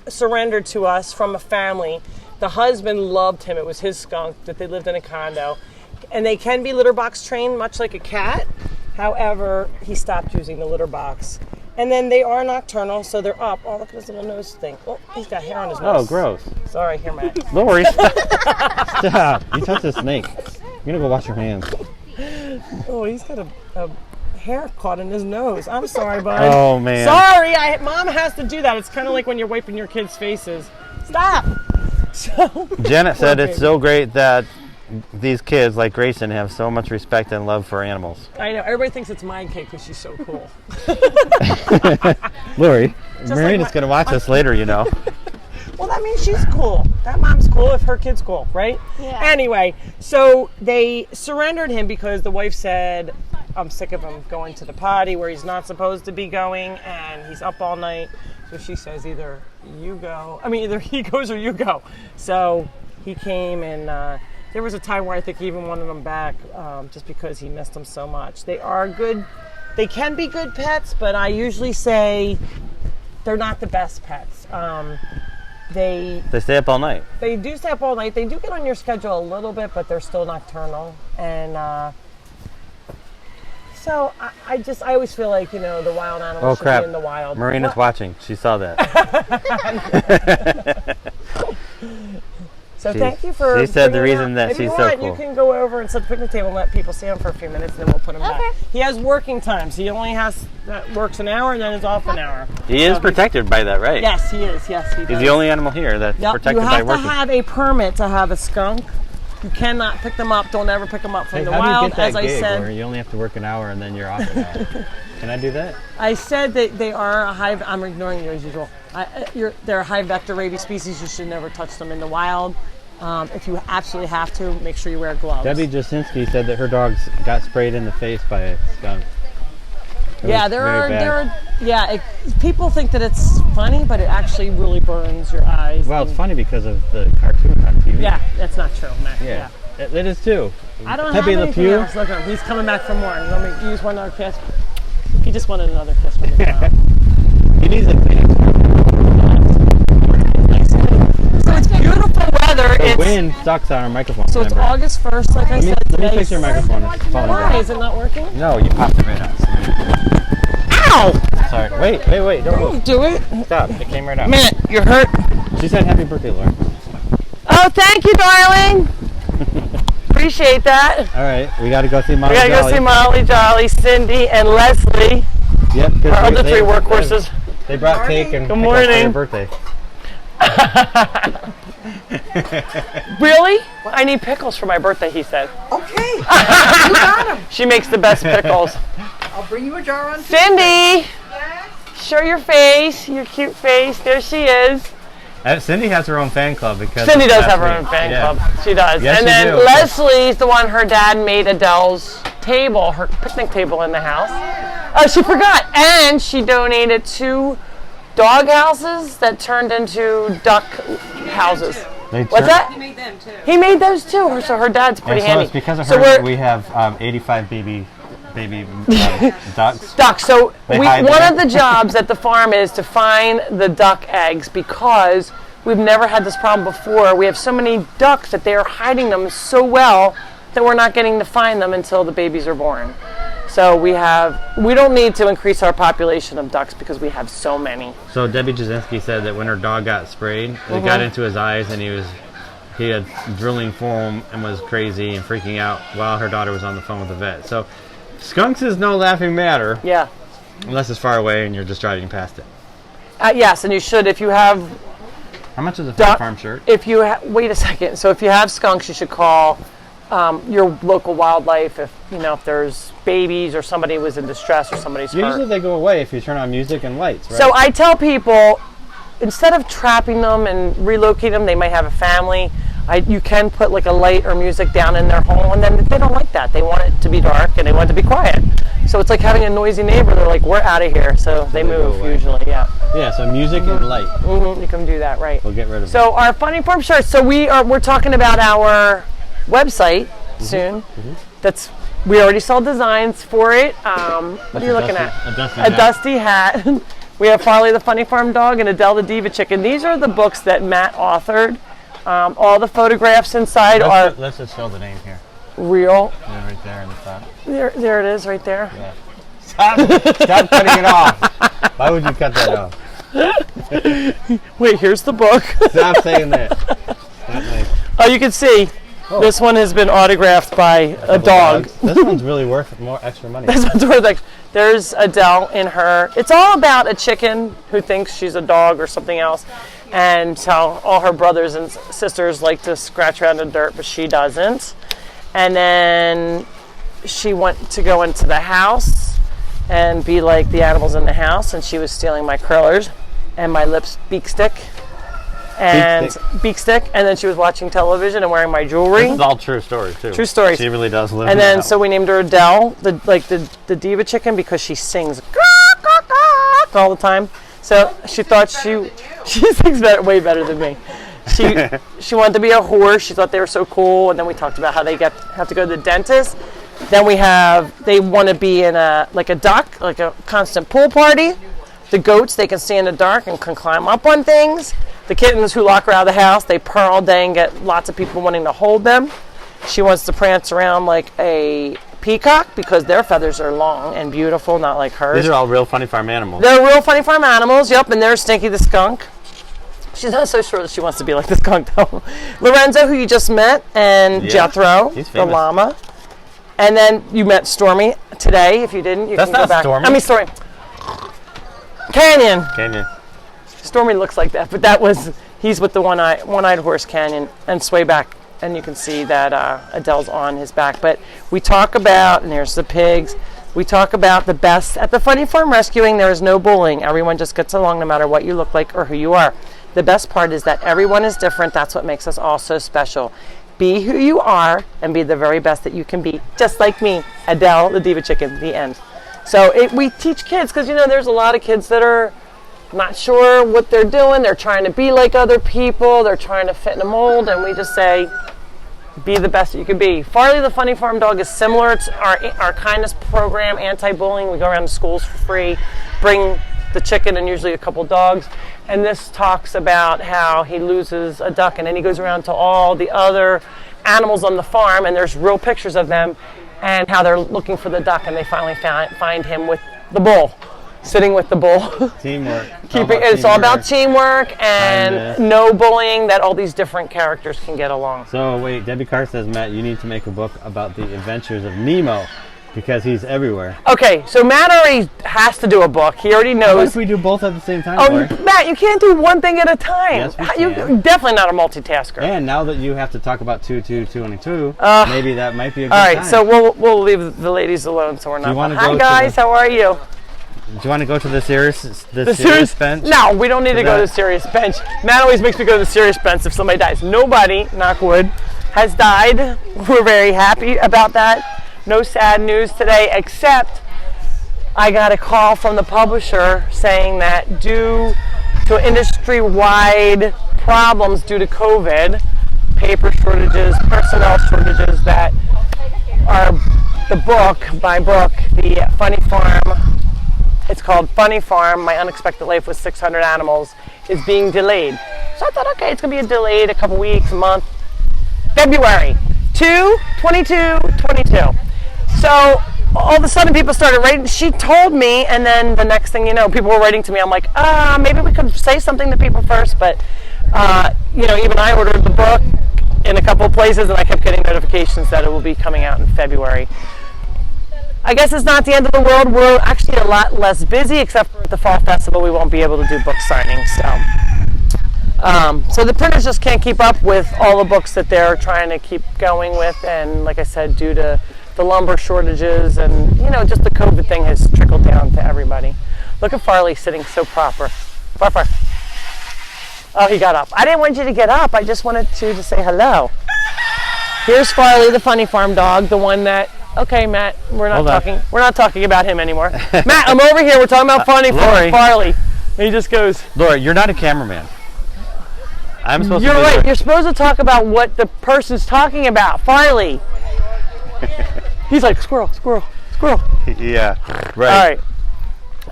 Speaker 1: surrendered to us from a family. The husband loved him. It was his skunk that they lived in a condo, and they can be litter box trained, much like a cat. However, he stopped using the litter box. And then they are nocturnal, so they're up. Oh, look at his little nose thing. Oh, he's got hair on his nose.
Speaker 2: Oh, gross.
Speaker 1: Sorry, here, Matt.
Speaker 2: Lori, stop. You touched a snake. You're going to go wash your hands.
Speaker 1: Oh, he's got a hair caught in his nose. I'm sorry, bud.
Speaker 2: Oh, man.
Speaker 1: Sorry, Mom has to do that. It's kind of like when you're wiping your kids' faces. Stop. So
Speaker 2: Janet said it's so great that these kids, like Grayson, have so much respect and love for animals.
Speaker 1: I know. Everybody thinks it's my kid because she's so cool.
Speaker 2: Lori,
Speaker 1: like
Speaker 2: Marina's going to watch us later, you know.
Speaker 1: Well, that means she's cool. That mom's cool if her kid's cool, right?
Speaker 4: Yeah.
Speaker 1: Anyway, so they surrendered him because the wife said, I'm sick of him going to the potty where he's not supposed to be going, and he's up all night. So she says either he goes or you go. So he came, and there was a time where I think he even wanted him back just because he missed him so much. They are good. They can be good pets, but I usually say they're not the best pets. They
Speaker 2: stay up all night.
Speaker 1: They do stay up all night. They do get on your schedule a little bit, but they're still nocturnal. And so I always feel like, the wild animals should be in the wild.
Speaker 2: Marina's watching. She saw that.
Speaker 1: So thank you for.
Speaker 2: She said the
Speaker 1: bringing
Speaker 2: reason
Speaker 1: up.
Speaker 2: that
Speaker 1: If
Speaker 2: she's
Speaker 1: you
Speaker 2: so
Speaker 1: want,
Speaker 2: cool.
Speaker 1: you can go over and set the picnic table and let people see him for a few minutes, and then we'll put him back. He has working times. He only works an hour and then is off an hour.
Speaker 2: He is protected by that, right?
Speaker 1: Yes, he is. Yes, he does.
Speaker 2: He's the only animal here that's protected by
Speaker 1: You
Speaker 2: working.
Speaker 1: have to have a permit to have a skunk. You cannot pick them up. Don't ever pick them up from the
Speaker 2: how
Speaker 1: wild.
Speaker 2: do you get that
Speaker 1: As I
Speaker 2: gig
Speaker 1: said,
Speaker 2: where you only have to work an hour and then you're off an hour? Can I do that?
Speaker 1: I said that they are a high. I'm ignoring you as usual. They're a high vector rabies species. You should never touch them in the wild. If you absolutely have to, make sure you wear gloves.
Speaker 2: Debbie Jasinski said that her dogs got sprayed in the face by a skunk.
Speaker 1: People think that it's funny, but it actually really burns your eyes.
Speaker 2: Well, it's funny because of the cartoon on TV.
Speaker 1: Yeah, that's not true, Matt.
Speaker 2: Yeah. It is too.
Speaker 1: I don't
Speaker 2: Pepe
Speaker 1: have
Speaker 2: Le
Speaker 1: anything
Speaker 2: Pew.
Speaker 1: else. Look at him. He's coming back for more. Let me use one other kiss. He just wanted another kiss from the mouth.
Speaker 2: He needs a kiss.
Speaker 1: So it's beautiful weather.
Speaker 2: The wind sucks on our microphone.
Speaker 1: So it's
Speaker 2: remember?
Speaker 1: August 1st, like I said.
Speaker 2: Let me
Speaker 1: today.
Speaker 2: fix your microphone. It's falling
Speaker 1: Why?
Speaker 2: down.
Speaker 1: Is it not working?
Speaker 2: No, you popped it right out.
Speaker 1: Ow!
Speaker 2: Sorry. Wait. Don't move.
Speaker 1: Do it.
Speaker 2: Stop. It came right out.
Speaker 1: Matt, you're hurt.
Speaker 2: She said happy birthday, Lauren.
Speaker 1: Oh, thank you, darling. Appreciate that.
Speaker 2: All right. We got to go see Molly
Speaker 1: We gotta
Speaker 2: Jolly.
Speaker 1: go see Molly, Jolly, Cindy, and Leslie.
Speaker 2: Yep. 'cause
Speaker 1: Our other
Speaker 2: they-
Speaker 1: three workhorses.
Speaker 2: They brought cake and
Speaker 1: Good
Speaker 2: pickles for
Speaker 1: morning.
Speaker 2: your birthday.
Speaker 1: Really? I need pickles for my birthday, he said.
Speaker 7: Okay, you got him.
Speaker 1: She makes the best pickles.
Speaker 7: I'll bring you a jar on.
Speaker 1: Cindy! Show your face, your cute face. There she is.
Speaker 2: Cindy has her own fan club because
Speaker 1: Cindy
Speaker 2: of
Speaker 1: does
Speaker 2: last
Speaker 1: have her
Speaker 2: week.
Speaker 1: own fan
Speaker 2: Yeah.
Speaker 1: club. She does.
Speaker 2: Yes,
Speaker 1: and
Speaker 2: you
Speaker 1: then
Speaker 2: do.
Speaker 1: Leslie's the one her dad made Adele's table, her picnic table in the house. Oh, she forgot. And she donated 2 dog houses that turned into duck houses. What's that?
Speaker 5: He made them too.
Speaker 1: He made those too. So her dad's pretty
Speaker 2: And so
Speaker 1: handy.
Speaker 2: it's because of
Speaker 1: So
Speaker 2: her that
Speaker 1: we're-
Speaker 2: we have 85 baby ducks.
Speaker 1: ducks. So
Speaker 2: They
Speaker 1: one
Speaker 2: hide there.
Speaker 1: of the jobs at the farm is to find the duck eggs because we've never had this problem before. We have so many ducks that they are hiding them so well that we're not getting to find them until the babies are born. So we don't need to increase our population of ducks because we have so many.
Speaker 2: So Debbie Jasinski said that when her dog got sprayed, it got into his eyes and he had drilling foam and was crazy and freaking out while her daughter was on the phone with the vet. So skunks is no laughing matter
Speaker 1: Yeah.
Speaker 2: unless it's far away and you're just driving past it.
Speaker 1: Yes, and you should if you have
Speaker 2: How much is a
Speaker 1: duck.
Speaker 2: farm shirt?
Speaker 1: If you wait a second. So if you have skunks, you should call your local wildlife if there's babies or somebody was in distress or somebody's
Speaker 2: Usually
Speaker 1: hurt.
Speaker 2: they go away if you turn on music and lights, right?
Speaker 1: So I tell people, instead of trapping them and relocating them, they might have a family. You can put like a light or music down in their home, and then they don't like that. They want it to be dark and they want it to be quiet. So it's like having a noisy neighbor. They're like, we're out of here. So they
Speaker 2: go
Speaker 1: move
Speaker 2: away.
Speaker 1: usually. Yeah,
Speaker 2: yeah, so music and light.
Speaker 1: you can do that, right?
Speaker 2: We'll get rid of
Speaker 1: So our Funny Farm shirts. So we're talking about our website soon. We already saw designs for it. What are you looking at?
Speaker 2: A dusty
Speaker 1: Dusty hat. We have Farley the Funny Farm dog and Adele the Diva chicken. These are the books that Matt authored. All the photographs inside are
Speaker 2: Let's just show the name here.
Speaker 1: real.
Speaker 2: Yeah, right there in the front.
Speaker 1: There it is, right there.
Speaker 2: Yeah. Stop cutting it off. Why would you cut that off?
Speaker 1: Wait, here's the book.
Speaker 2: Stop saying that. Not nice.
Speaker 1: Oh, you can see. This one has been autographed by a dog.
Speaker 2: This one's really worth more extra money.
Speaker 1: This one's worth like, there's Adele in her. It's all about a chicken who thinks she's a dog or something else, and how all her brothers and sisters like to scratch around in dirt, but she doesn't. And then she went to go into the house and be like the animals in the house, and she was stealing my curlers and my beak stick, and then she was watching television and wearing my jewelry.
Speaker 2: This is all true stories too.
Speaker 1: True stories.
Speaker 2: She really does live.
Speaker 1: And
Speaker 2: in the
Speaker 1: then
Speaker 2: house.
Speaker 1: so we named her Adele, the diva chicken, because she sings all the time. So she thought she sings way better than me. She wanted to be a horse. She thought they were so cool. And then we talked about how they have to go to the dentist. Then they want to be in a duck, like a constant pool party. The goats, they can stay in the dark and can climb up on things. The kittens who lock her out of the house, they purr all day and get lots of people wanting to hold them. She wants to prance around like a peacock because their feathers are long and beautiful, not like hers.
Speaker 2: These are all real Funny Farm animals.
Speaker 1: They're real Funny Farm animals, yep, and there's Stinky the Skunk. She's not so sure that she wants to be like the skunk, though. Lorenzo, who you just met, and
Speaker 2: Yeah,
Speaker 1: Jethro,
Speaker 2: he's
Speaker 1: the
Speaker 2: famous.
Speaker 1: llama. And then you met Stormy today. If you didn't, you
Speaker 2: That's
Speaker 1: can go
Speaker 2: not
Speaker 1: back.
Speaker 2: Stormy.
Speaker 1: I mean, Stormy. Canyon.
Speaker 2: Canyon.
Speaker 1: Stormy looks like that, but he's with the one-eyed horse Canyon, and sway back, and you can see that Adele's on his back. But we talk about, and there's the pigs, we talk about the best at the Funny Farm Rescuing. There is no bullying. Everyone just gets along no matter what you look like or who you are. The best part is that everyone is different. That's what makes us all so special. Be who you are and be the very best that you can be, just like me, Adele the Diva Chicken, the end. So we teach kids, because there's a lot of kids that are not sure what they're doing. They're trying to be like other people. They're trying to fit in a mold, and we just say, be the best that you can be. Farley the Funny Farm dog is similar to our kindness program, anti-bullying. We go around to schools for free, bring the chicken and usually a couple dogs. And this talks about how he loses a duck, and then he goes around to all the other animals on the farm, and there's real pictures of them and how they're looking for the duck, and they finally find him with the bull, sitting with the bull.
Speaker 2: Teamwork.
Speaker 1: It's all about teamwork and
Speaker 2: Kindness.
Speaker 1: no bullying, that all these different characters can get along.
Speaker 2: So wait, Debbie Carr says, Matt, you need to make a book about the adventures of Nemo because he's everywhere.
Speaker 1: Okay, so Matt already has to do a book. He already
Speaker 2: What
Speaker 1: knows.
Speaker 2: if we do both at the same time,
Speaker 1: Oh,
Speaker 2: Lori?
Speaker 1: Matt, you can't do one thing at a time.
Speaker 2: Yes, we
Speaker 1: You're
Speaker 2: can.
Speaker 1: definitely not a multitasker.
Speaker 2: And now that you have to talk about 222, maybe that might be a good
Speaker 1: All right,
Speaker 2: time.
Speaker 1: so we'll leave the ladies alone, so we're not.
Speaker 2: wanna
Speaker 1: Hi
Speaker 2: go to
Speaker 1: guys,
Speaker 2: the-
Speaker 1: how are you?
Speaker 2: you want to go to the serious bench?
Speaker 1: No, we don't need to go to the serious bench. Matt always makes me go to the serious bench if somebody dies. Nobody, knock wood, has died. We're very happy about that. No sad news today, except I got a call from the publisher saying that due to industry-wide problems due to COVID, paper shortages, personnel shortages, that our my book, The Funny Farm, it's called Funny Farm, My Unexpected Life with 600 Animals, is being delayed. So I thought, okay, it's going to be delayed a couple weeks, a month. February 22. So all of a sudden people started writing. She told me, and then the next thing you know, people were writing to me. I'm like, maybe we could say something to people first. But, even I ordered the book in a couple of places, and I kept getting notifications that it will be coming out in February. I guess it's not the end of the world. We're actually a lot less busy, except for at the Fall Festival. We won't be able to do book signings. So the printers just can't keep up with all the books that they're trying to keep going with. And like I said, due to the lumber shortages and, just the COVID thing has trickled down to everybody. Look at Farley sitting so proper. Far. Oh, he got up. I didn't want you to get up. I just wanted to say hello. Here's Farley, the Funny Farm dog, the one that... Okay, Matt, we're not talking about him anymore. Matt, I'm over here. We're talking about Funny Farm, Farley. And he just goes...
Speaker 2: Laura, you're not a cameraman. I'm supposed
Speaker 1: You're
Speaker 2: to be
Speaker 1: right.
Speaker 2: there.
Speaker 1: You're supposed to talk about what the person's talking about. Farley. He's like, squirrel.
Speaker 2: Yeah, right.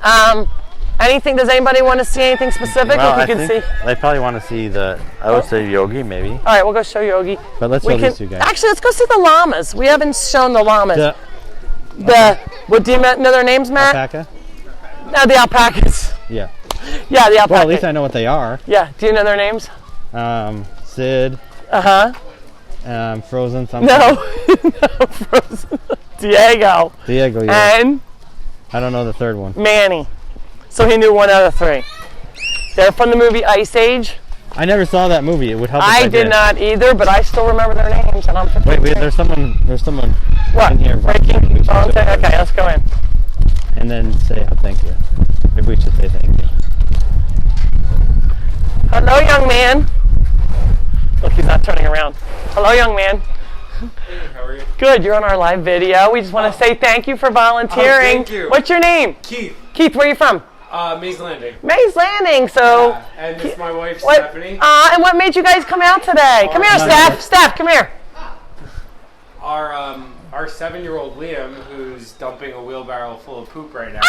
Speaker 1: All right. Anything? Does anybody want to see anything specific?
Speaker 2: Well,
Speaker 1: if you can see.
Speaker 2: They probably want to see I would say Yogi, maybe.
Speaker 1: All right, we'll go show Yogi.
Speaker 2: But let's show these two guys.
Speaker 1: Actually, let's go see the llamas. We haven't shown the llamas. What do you know their names, Matt?
Speaker 2: Alpaca?
Speaker 1: No, the alpacas.
Speaker 2: Yeah.
Speaker 1: Yeah, the alpacas.
Speaker 2: Well, at least I know what they are.
Speaker 1: Yeah. Do you know their names?
Speaker 2: Sid. Frozen something.
Speaker 1: No, Frozen. Diego,
Speaker 2: yeah.
Speaker 1: And
Speaker 2: I don't know the third one.
Speaker 1: Manny. So he knew one out of three. They're from the movie Ice Age.
Speaker 2: I never saw that movie. It would help if I
Speaker 1: I did not either, but I still remember their names. And I'm
Speaker 2: Wait, there's someone
Speaker 1: what?
Speaker 2: in here.
Speaker 1: Breaking. Okay, let's go in.
Speaker 2: And then say thank you. Maybe we should say thank you.
Speaker 1: Hello, young man. Look, he's not turning around. Hello, young man.
Speaker 6: Hey, how are you?
Speaker 1: Good, you're on our live video. We just want to say thank you for volunteering.
Speaker 6: Thank you.
Speaker 1: What's your name?
Speaker 6: Keith.
Speaker 1: Keith, where are you from?
Speaker 6: Mays Landing.
Speaker 1: Mays Landing. So,
Speaker 6: And this is my wife,
Speaker 1: what?
Speaker 6: Stephanie.
Speaker 1: And what made you guys come out today? Come here, Steph. Steph, come here.
Speaker 6: Our 7-year-old Liam, who's dumping a wheelbarrow full of poop right now,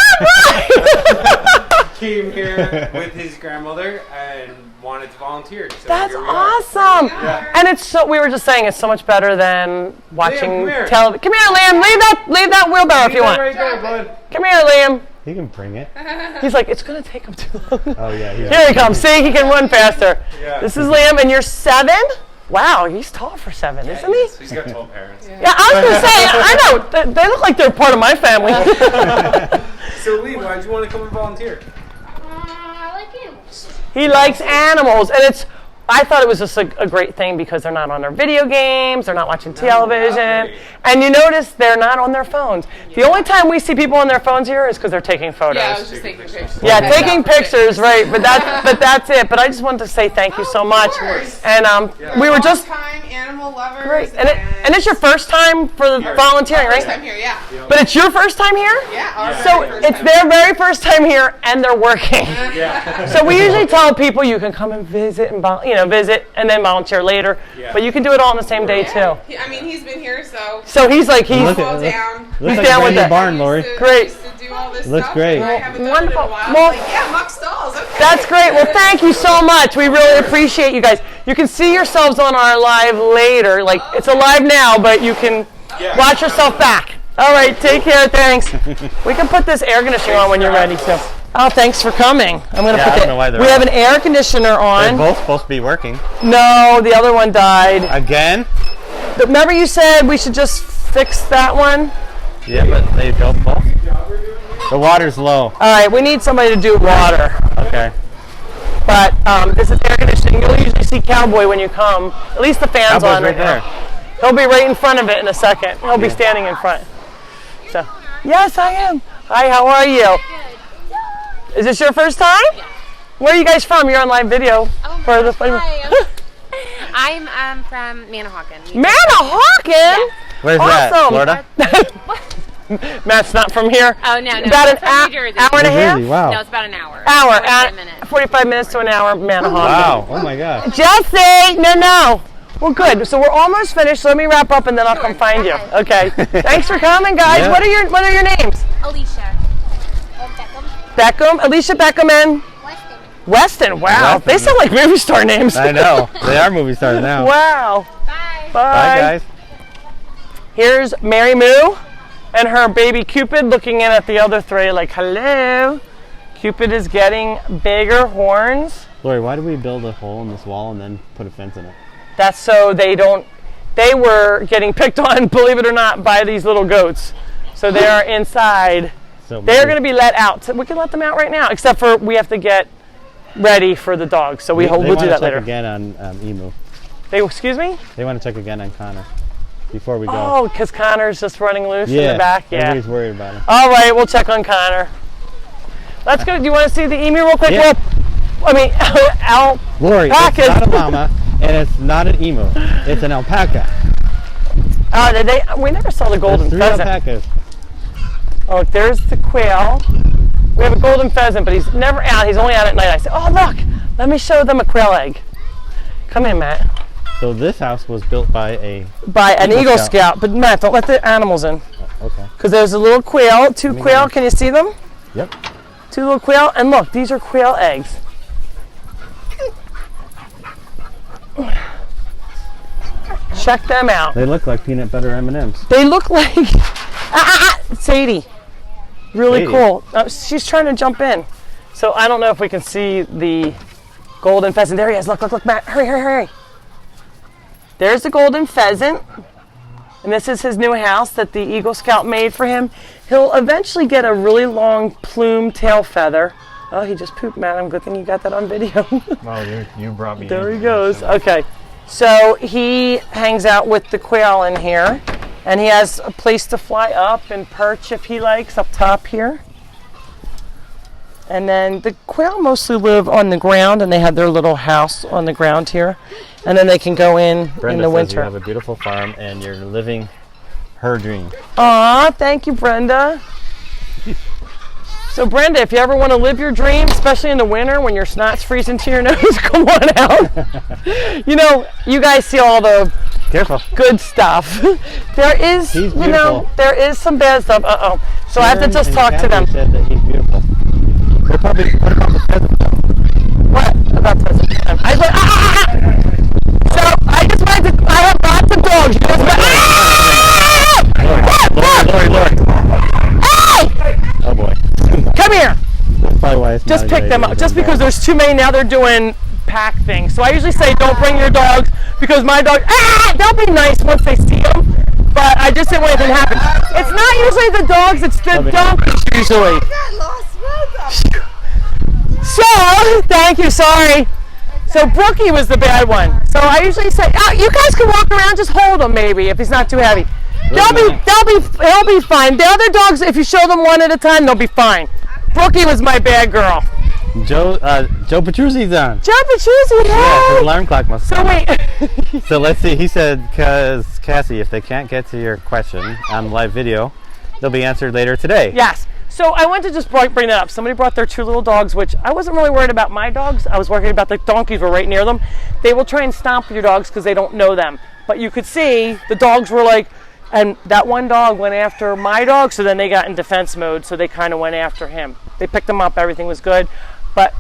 Speaker 6: came here with his grandmother and wanted to volunteer. So
Speaker 1: That's
Speaker 6: here we are.
Speaker 1: awesome.
Speaker 6: Yeah.
Speaker 1: And we were just saying, it's so much better than watching
Speaker 6: Liam, come here.
Speaker 1: television. Come here, Liam. Leave that wheelbarrow if you want.
Speaker 6: Right there, bud.
Speaker 1: Come here, Liam.
Speaker 2: He can bring it.
Speaker 1: He's like, it's going to take him too long.
Speaker 2: Oh, yeah.
Speaker 1: Here he comes. See, he can run faster.
Speaker 6: Yeah.
Speaker 1: This is Liam, and you're 7? Wow, he's tall for 7, isn't he?
Speaker 6: He's got 12 parents.
Speaker 1: Yeah, I was going to say, I know. They look like they're part of my family.
Speaker 6: So, Lee, why did you want to come and volunteer?
Speaker 4: I like animals.
Speaker 1: He likes animals, and I thought it was just a great thing because they're not on their video games, they're not watching television, and you notice they're not on their phones. The only time we see people on their phones here is because they're taking photos.
Speaker 5: Yeah, I was just taking pictures.
Speaker 1: Yeah, taking pictures, right? But that's it. But I just wanted to say thank you so much. And we were just
Speaker 5: Long-time animal lovers.
Speaker 1: great. And it's your first time for the volunteering,
Speaker 5: First time
Speaker 1: right?
Speaker 5: here, yeah.
Speaker 1: But it's your first time here.
Speaker 5: Yeah. Our
Speaker 1: So
Speaker 5: very first
Speaker 1: it's
Speaker 5: time.
Speaker 1: their very first time here, and they're working.
Speaker 6: Yeah.
Speaker 1: So we usually tell people you can come and visit and visit and then volunteer later.
Speaker 6: Yeah.
Speaker 1: But you can do it all on the same day too.
Speaker 5: I mean, he's been here, so
Speaker 1: So he's
Speaker 2: Look at-
Speaker 5: fall down.
Speaker 2: Looks
Speaker 1: He's
Speaker 2: like
Speaker 1: down
Speaker 2: a
Speaker 1: with
Speaker 2: brand
Speaker 1: that.
Speaker 2: new barn, Lori.
Speaker 1: Great.
Speaker 5: Used to do all this
Speaker 2: Looks
Speaker 5: stuff,
Speaker 2: great.
Speaker 5: and I haven't done it in
Speaker 1: Wonderful.
Speaker 5: a while.
Speaker 1: Well-
Speaker 5: Like, yeah, muck stalls. Okay.
Speaker 1: That's great. Well, thank you so much. We really appreciate you guys. You can see yourselves on our live later. Like, it's a live now, but you can watch yourself back. All right, take care. Thanks. We can put this air conditioner on when you're ready, too. Oh, thanks for coming. I'm going to
Speaker 2: Yeah,
Speaker 1: put
Speaker 2: I don't know why they're
Speaker 1: We
Speaker 2: on.
Speaker 1: have an air conditioner
Speaker 2: They're
Speaker 1: on.
Speaker 2: both supposed to be working.
Speaker 1: No, the other one died.
Speaker 2: Again?
Speaker 1: But remember you said we should just fix that one?
Speaker 2: Yeah, but they don't both. The water's low.
Speaker 1: All right, we need somebody to do water.
Speaker 2: Okay.
Speaker 1: But this is air conditioning. You'll usually see Cowboy when you come. At least the fan's
Speaker 2: Cowboy's
Speaker 1: on
Speaker 2: right there.
Speaker 1: He'll be right in front of it in a second. He'll be standing in front. So, yes, I am. Hi, how are you? Is this your first time?
Speaker 5: Yeah.
Speaker 1: Where are you guys from? You're on live video.
Speaker 5: Oh,
Speaker 1: for the
Speaker 5: hi. I'm from Manahawkin.
Speaker 1: Manahawkin?
Speaker 2: Where's
Speaker 1: Awesome.
Speaker 2: that? Florida?
Speaker 1: Matt's not from here.
Speaker 5: Oh, no.
Speaker 1: About an
Speaker 5: I'm from New Jersey.
Speaker 1: hour and a
Speaker 2: New
Speaker 1: half?
Speaker 2: Jersey, wow.
Speaker 5: No, it's about an hour. 45 minutes.
Speaker 1: 45 minutes to an hour, Manahawkin.
Speaker 2: Wow. Oh my God.
Speaker 1: Jesse! No. Well, good. So we're almost finished. So let me wrap up and then I'll come find you. Okay. Thanks for coming, guys.
Speaker 2: Yeah.
Speaker 1: What are your names?
Speaker 4: Alicia.
Speaker 1: Beckham, Alicia Beckham, and Weston. Wow,
Speaker 2: Weston.
Speaker 1: they sound like movie star names.
Speaker 2: I know. They are movie stars now.
Speaker 1: Wow.
Speaker 4: Bye.
Speaker 2: Bye, guys.
Speaker 1: Here's Mary Moo and her baby Cupid looking in at the other three like, hello. Cupid is getting bigger horns.
Speaker 2: Lori, why did we build a hole in this wall and then put a fence in it?
Speaker 1: That's so they were getting picked on, believe it or not, by these little goats. So they are inside.
Speaker 2: So
Speaker 1: They're going to be let out. So we can let them out right now, except for we have to get ready for the dogs. So we'll do that later.
Speaker 2: They want to check again on Emu.
Speaker 1: Excuse me?
Speaker 2: They want to check again on Connor before we go.
Speaker 1: Oh, because Connor's just running loose in the back? Yeah.
Speaker 2: Everybody's worried about him.
Speaker 1: All right, we'll check on Connor. Let's go. Do you want to see the emu real quick?
Speaker 2: Yeah.
Speaker 1: Well,
Speaker 2: Lori,
Speaker 1: alpacas.
Speaker 2: it's not a llama and it's not an emu. It's an alpaca.
Speaker 1: We never saw the golden
Speaker 2: There's 3
Speaker 1: pheasant.
Speaker 2: alpacas.
Speaker 1: Oh, there's the quail. We have a golden pheasant, but he's never out. He's only out at night. I said, oh, look, let me show them a quail egg. Come in, Matt.
Speaker 2: So this house was built by
Speaker 1: an Eagle Scout. But Matt, don't let the animals in.
Speaker 2: Okay.
Speaker 1: Because there's a little quail, 2 quail. Can you see them?
Speaker 2: Yep.
Speaker 1: 2 little quail. And look, these are quail eggs. Check them out.
Speaker 2: They look like peanut butter M&Ms.
Speaker 1: They look like Sadie. Really
Speaker 2: Sadie.
Speaker 1: cool. She's trying to jump in. So I don't know if we can see the golden pheasant. There he is. Look, Matt. Hurry. There's the golden pheasant. And this is his new house that the Eagle Scout made for him. He'll eventually get a really long plume tail feather. Oh, he just pooped, Matt. Good thing you got that on video.
Speaker 2: Oh, you brought me
Speaker 1: There he goes. Okay. So he hangs out with the quail in here. And he has a place to fly up and perch if he likes, up top here. And then the quail mostly live on the ground, and they have their little house on the ground here. And then they can go in
Speaker 2: Brenda
Speaker 1: the
Speaker 2: says
Speaker 1: winter.
Speaker 2: you have a beautiful farm and you're living her dream.
Speaker 1: Aw, thank you, Brenda. So Brenda, if you ever want to live your dream, especially in the winter when your snot's freezing to your nose, come on out. You guys see all the
Speaker 2: Careful.
Speaker 1: good stuff. There is,
Speaker 2: He's beautiful.
Speaker 1: there is some bad stuff. So I have to just talk to them.
Speaker 2: Said that he's beautiful. What about the pheasant?
Speaker 1: What about pheasant? So I just wanted to. I have lots of dogs. You just
Speaker 2: Lori.
Speaker 1: Hey!
Speaker 2: Oh boy.
Speaker 1: Come here.
Speaker 2: That's probably why it's
Speaker 1: Just
Speaker 2: not a
Speaker 1: pick
Speaker 2: good
Speaker 1: them
Speaker 2: idea
Speaker 1: up.
Speaker 2: to
Speaker 1: Just
Speaker 2: bring
Speaker 1: because
Speaker 2: them
Speaker 1: there's too many now, they're doing pack things. So I usually say don't bring your dogs because my dog. They'll be nice once they see them. But I just didn't want anything to happen. It's not usually the dogs. It's the donkeys usually. So thank you. Sorry. So Brookie was the bad one. So I usually say, you guys can walk around, just hold him maybe if he's not too heavy. He'll be fine. The other dogs, if you show them one at a time, they'll be fine. Brookie was my bad girl.
Speaker 2: Joe Petruzzi's on.
Speaker 1: Joe Petruzzi,
Speaker 2: Yeah, his alarm clock must.
Speaker 1: So wait.
Speaker 2: So let's see. He said, "Cause Cassie, if they can't get to your question on live video, they'll be answered later today."
Speaker 1: Yes. So I went to just bring that up. Somebody brought their 2 little dogs, which I wasn't really worried about my dogs. I was worried about the donkeys were right near them. They will try and stomp your dogs because they don't know them. But you could see the dogs were like, and that one dog went after my dog, so then they got in defense mode, so they kind of went after him. They picked him up, everything was good. But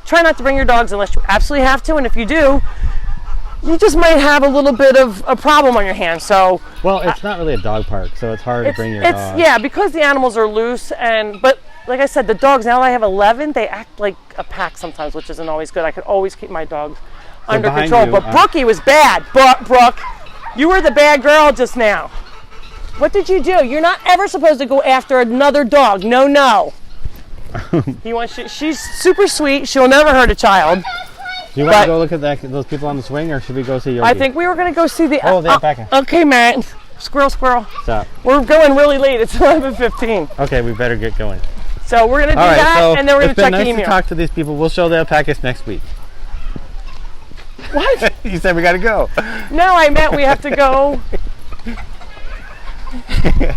Speaker 1: try not to bring your dogs unless you absolutely have to, and if you do, you just might have a little bit of a problem on your hands. So
Speaker 2: well, it's not really a dog park, so it's hard to bring your dog.
Speaker 1: Yeah, because the animals are loose, but like I said, the dogs, now that I have 11, they act like a pack sometimes, which isn't always good. I could always keep my dogs under control. But Brookie was bad. Brooke, you were the bad girl just now. What did you do? You're not ever supposed to go after another dog. No. She's super sweet. She'll never hurt a child.
Speaker 2: Do you want to go look at those people on the swing, or should we go see Yogi?
Speaker 1: I think we were going to go see the...
Speaker 2: Oh, the alpaca.
Speaker 1: Okay, Matt. Squirrel.
Speaker 2: Stop.
Speaker 1: We're going really late. It's 11:15.
Speaker 2: Okay, we better get going.
Speaker 1: So we're gonna do
Speaker 2: All right,
Speaker 1: that,
Speaker 2: so
Speaker 1: and then we're
Speaker 2: it's
Speaker 1: gonna
Speaker 2: been
Speaker 1: check
Speaker 2: nice
Speaker 1: email.
Speaker 2: to talk to these people. We'll show the alpacas next week.
Speaker 1: What?
Speaker 2: You said we got to go.
Speaker 1: No, I meant we have to go.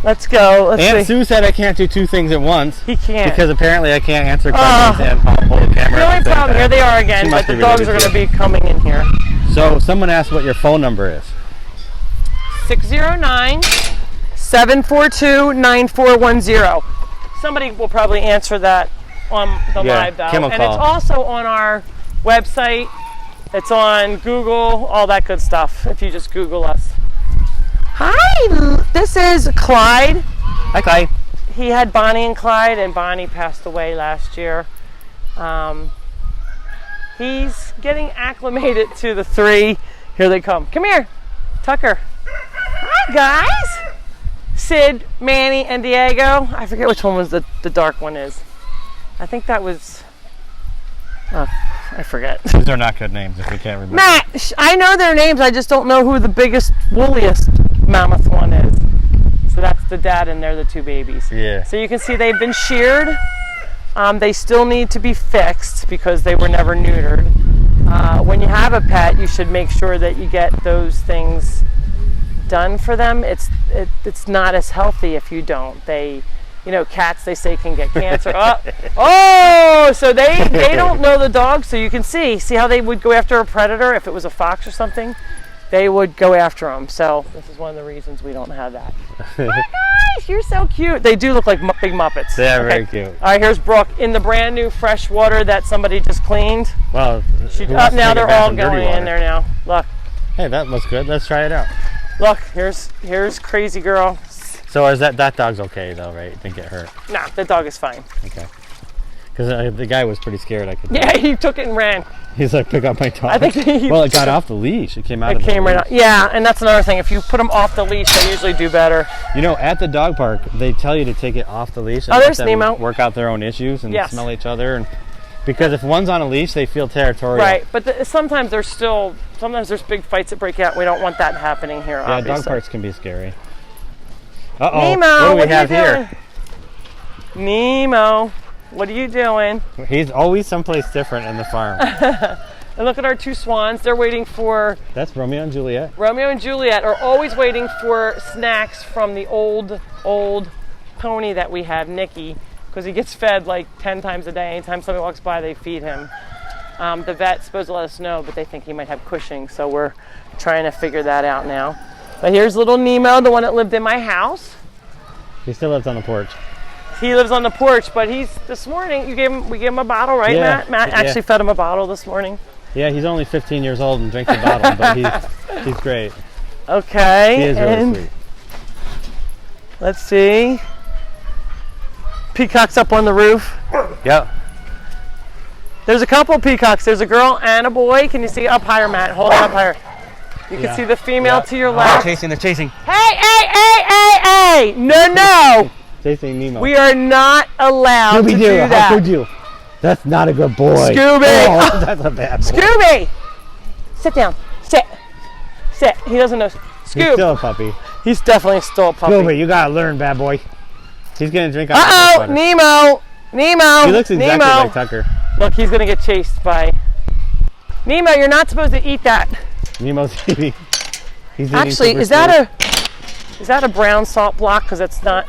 Speaker 1: Let's go. Let's
Speaker 2: Aunt
Speaker 1: see.
Speaker 2: Sue said I can't do two things at once.
Speaker 1: He can't.
Speaker 2: Because apparently I can't answer questions and hold the camera.
Speaker 1: The
Speaker 2: at
Speaker 1: only
Speaker 2: the same
Speaker 1: problem,
Speaker 2: time.
Speaker 1: here they are again,
Speaker 2: She
Speaker 1: but
Speaker 2: must
Speaker 1: the
Speaker 2: be
Speaker 1: dogs
Speaker 2: really
Speaker 1: are going to
Speaker 2: busy.
Speaker 1: be coming in here.
Speaker 2: So someone asked what your phone number is.
Speaker 1: 609-742-9410. Somebody will probably answer that on the live dial.
Speaker 2: Kim will
Speaker 1: And
Speaker 2: call.
Speaker 1: it's also on our website. It's on Google, all that good stuff, if you just Google us. Hi, this is Clyde.
Speaker 2: Hi, Clyde.
Speaker 1: He had Bonnie and Clyde, and Bonnie passed away last year. He's getting acclimated to the three. Here they come. Come here, Tucker. Hi, guys. Sid, Manny, and Diego. I forget which one was the dark one is. I think that was... Oh, I forget.
Speaker 2: These are not good names if we can't remember.
Speaker 1: Matt, I know their names. I just don't know who the biggest, woolliest mammoth one is. So that's the dad and they're the two babies.
Speaker 2: Yeah.
Speaker 1: So you can see they've been sheared. They still need to be fixed because they were never neutered. When you have a pet, you should make sure that you get those things done for them. It's not as healthy if you don't. Cats they say can get cancer. So they don't know the dog. So you can see how they would go after a predator if it was a fox or something. They would go after them. So this is one of the reasons we don't have that. Hi guys, you're so cute. They do look like big Muppets.
Speaker 2: They are very cute.
Speaker 1: All right, here's Brooke in the brand new fresh water that somebody just cleaned.
Speaker 2: Well,
Speaker 1: Now they're all going in there now. Look,
Speaker 2: Hey, that looks good. Let's try it out.
Speaker 1: look. Here's Crazy Girl.
Speaker 2: So is that dog's okay though, right? It didn't get hurt.
Speaker 1: Nah, the dog is fine.
Speaker 2: Okay. Because the guy was pretty scared. I could.
Speaker 1: Yeah, he took it and ran.
Speaker 2: He's like, pick up my dog.
Speaker 1: I think he
Speaker 2: Well, it got off the leash. It came out.
Speaker 1: It came right out. Yeah, and that's another thing. If you put them off the leash, they usually do better.
Speaker 2: You know, at the dog park, they tell you to take it off the leash and
Speaker 1: Oh,
Speaker 2: let
Speaker 1: there's
Speaker 2: them
Speaker 1: Nemo.
Speaker 2: work out their own issues and
Speaker 1: Yes.
Speaker 2: smell each other. And because if one's on a leash, they feel territorial.
Speaker 1: Right, but sometimes there's big fights that break out. We don't want that happening here.
Speaker 2: Yeah,
Speaker 1: obviously.
Speaker 2: dog parks can be scary. Uh-oh.
Speaker 1: Nemo,
Speaker 2: what do we
Speaker 1: what
Speaker 2: have
Speaker 1: are you
Speaker 2: here?
Speaker 1: doing? Nemo, what are you doing?
Speaker 2: He's always someplace different in the farm.
Speaker 1: And look at our two swans. They're waiting for
Speaker 2: That's Romeo and Juliet.
Speaker 1: Romeo and Juliet. Are always waiting for snacks from the old pony that we have, Nicky, because he gets fed like 10 times a day. Anytime somebody walks by, they feed him. The vet's supposed to let us know, but they think he might have Cushing, so we're trying to figure that out now. But here's little Nemo, the one that lived in my house.
Speaker 2: He still lives on the porch.
Speaker 1: He lives on the porch, but this morning we gave him a bottle, right,
Speaker 2: Yeah,
Speaker 1: Matt? Matt
Speaker 2: yeah.
Speaker 1: actually fed him a bottle this morning.
Speaker 2: Yeah, he's only 15 years old and drinks a bottle, but he's great.
Speaker 1: Okay.
Speaker 2: He is really
Speaker 1: and
Speaker 2: sweet.
Speaker 1: let's see. Peacock's up on the roof.
Speaker 2: Yep.
Speaker 1: There's a couple peacocks. There's a girl and a boy. Can you see up higher, Matt? Hold it up higher. You can see the female to your left.
Speaker 2: They're chasing.
Speaker 1: Hey! No!
Speaker 2: Chasing Nemo.
Speaker 1: We are not allowed to do
Speaker 2: How
Speaker 1: that.
Speaker 2: could you? That's not a good boy.
Speaker 1: Scooby!
Speaker 2: Oh, that's a bad boy.
Speaker 1: Scooby! Sit down. Sit. He doesn't know.
Speaker 2: He's
Speaker 1: Scoob.
Speaker 2: still a puppy.
Speaker 1: He's definitely still a puppy.
Speaker 2: Scooby, you gotta learn, bad boy. He's gonna drink out of the
Speaker 1: Uh-oh!
Speaker 2: sweater.
Speaker 1: Nemo!
Speaker 2: He looks exactly
Speaker 1: Nemo.
Speaker 2: like Tucker.
Speaker 1: Look, he's gonna get chased by... Nemo, you're not supposed to eat that.
Speaker 2: Nemo's eating. He's eating
Speaker 1: Actually,
Speaker 2: super
Speaker 1: is that a brown salt block? Because it's not...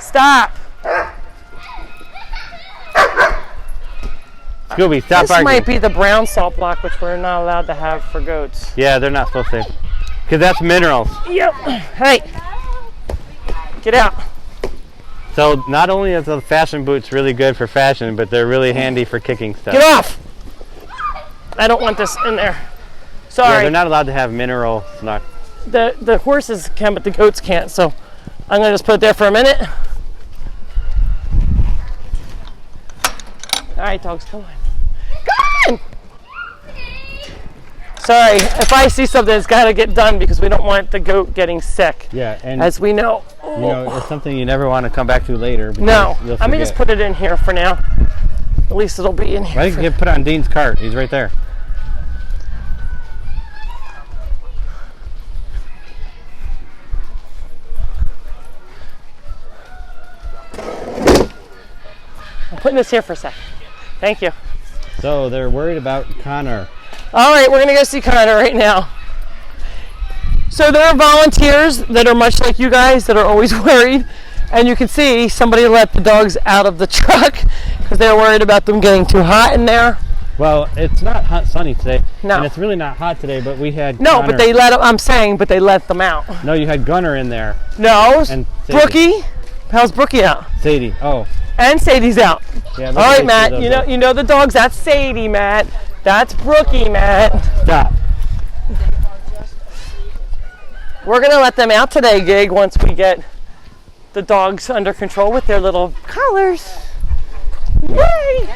Speaker 1: Stop.
Speaker 2: Scooby, stop
Speaker 1: This
Speaker 2: arguing.
Speaker 1: might be the brown salt block, which we're not allowed to have for goats.
Speaker 2: Yeah, they're not supposed to. Because that's minerals.
Speaker 1: Yep. Hey. Get out.
Speaker 2: So not only is the fashion boots really good for fashion, but they're really handy for kicking stuff.
Speaker 1: Get off. I don't want this in there.
Speaker 2: Yeah,
Speaker 1: Sorry.
Speaker 2: they're not allowed to have mineral snuck.
Speaker 1: The horses can, but the goats can't. So I'm going to just put it there for a minute. All right, dogs, come on. Come on! Sorry, if I see something, it's got to get done because we don't want the goat getting sick,
Speaker 2: Yeah, and
Speaker 1: as we know.
Speaker 2: you know, it's something you never want to come back to later. because
Speaker 1: No,
Speaker 2: you'll
Speaker 1: let me just
Speaker 2: forget.
Speaker 1: put it in here for now. At least it'll be in here.
Speaker 2: I think you put it on Dean's cart. He's right there.
Speaker 1: putting this here for a sec. Thank you.
Speaker 2: So they're worried about Connor.
Speaker 1: All right, we're going to go see Connor right now. So there are volunteers that are much like you guys that are always worried. And you can see somebody let the dogs out of the truck because they're worried about them getting too hot in there.
Speaker 2: Well, it's not hot sunny today.
Speaker 1: No.
Speaker 2: And it's really not hot today, but we had
Speaker 1: No,
Speaker 2: Connor.
Speaker 1: but they let them, I'm saying, but they let them out.
Speaker 2: No, you had Gunner in there.
Speaker 1: No,
Speaker 2: And Sadie.
Speaker 1: Brookie. How's Brookie out?
Speaker 2: Sadie. Oh.
Speaker 1: And Sadie's out.
Speaker 2: Yeah,
Speaker 1: All right, Matt. You know the dogs. That's Sadie, Matt. That's Brookie, Matt.
Speaker 2: Stop.
Speaker 1: We're gonna let them out today, Gig, once we get the dogs under control with their little collars. Yay!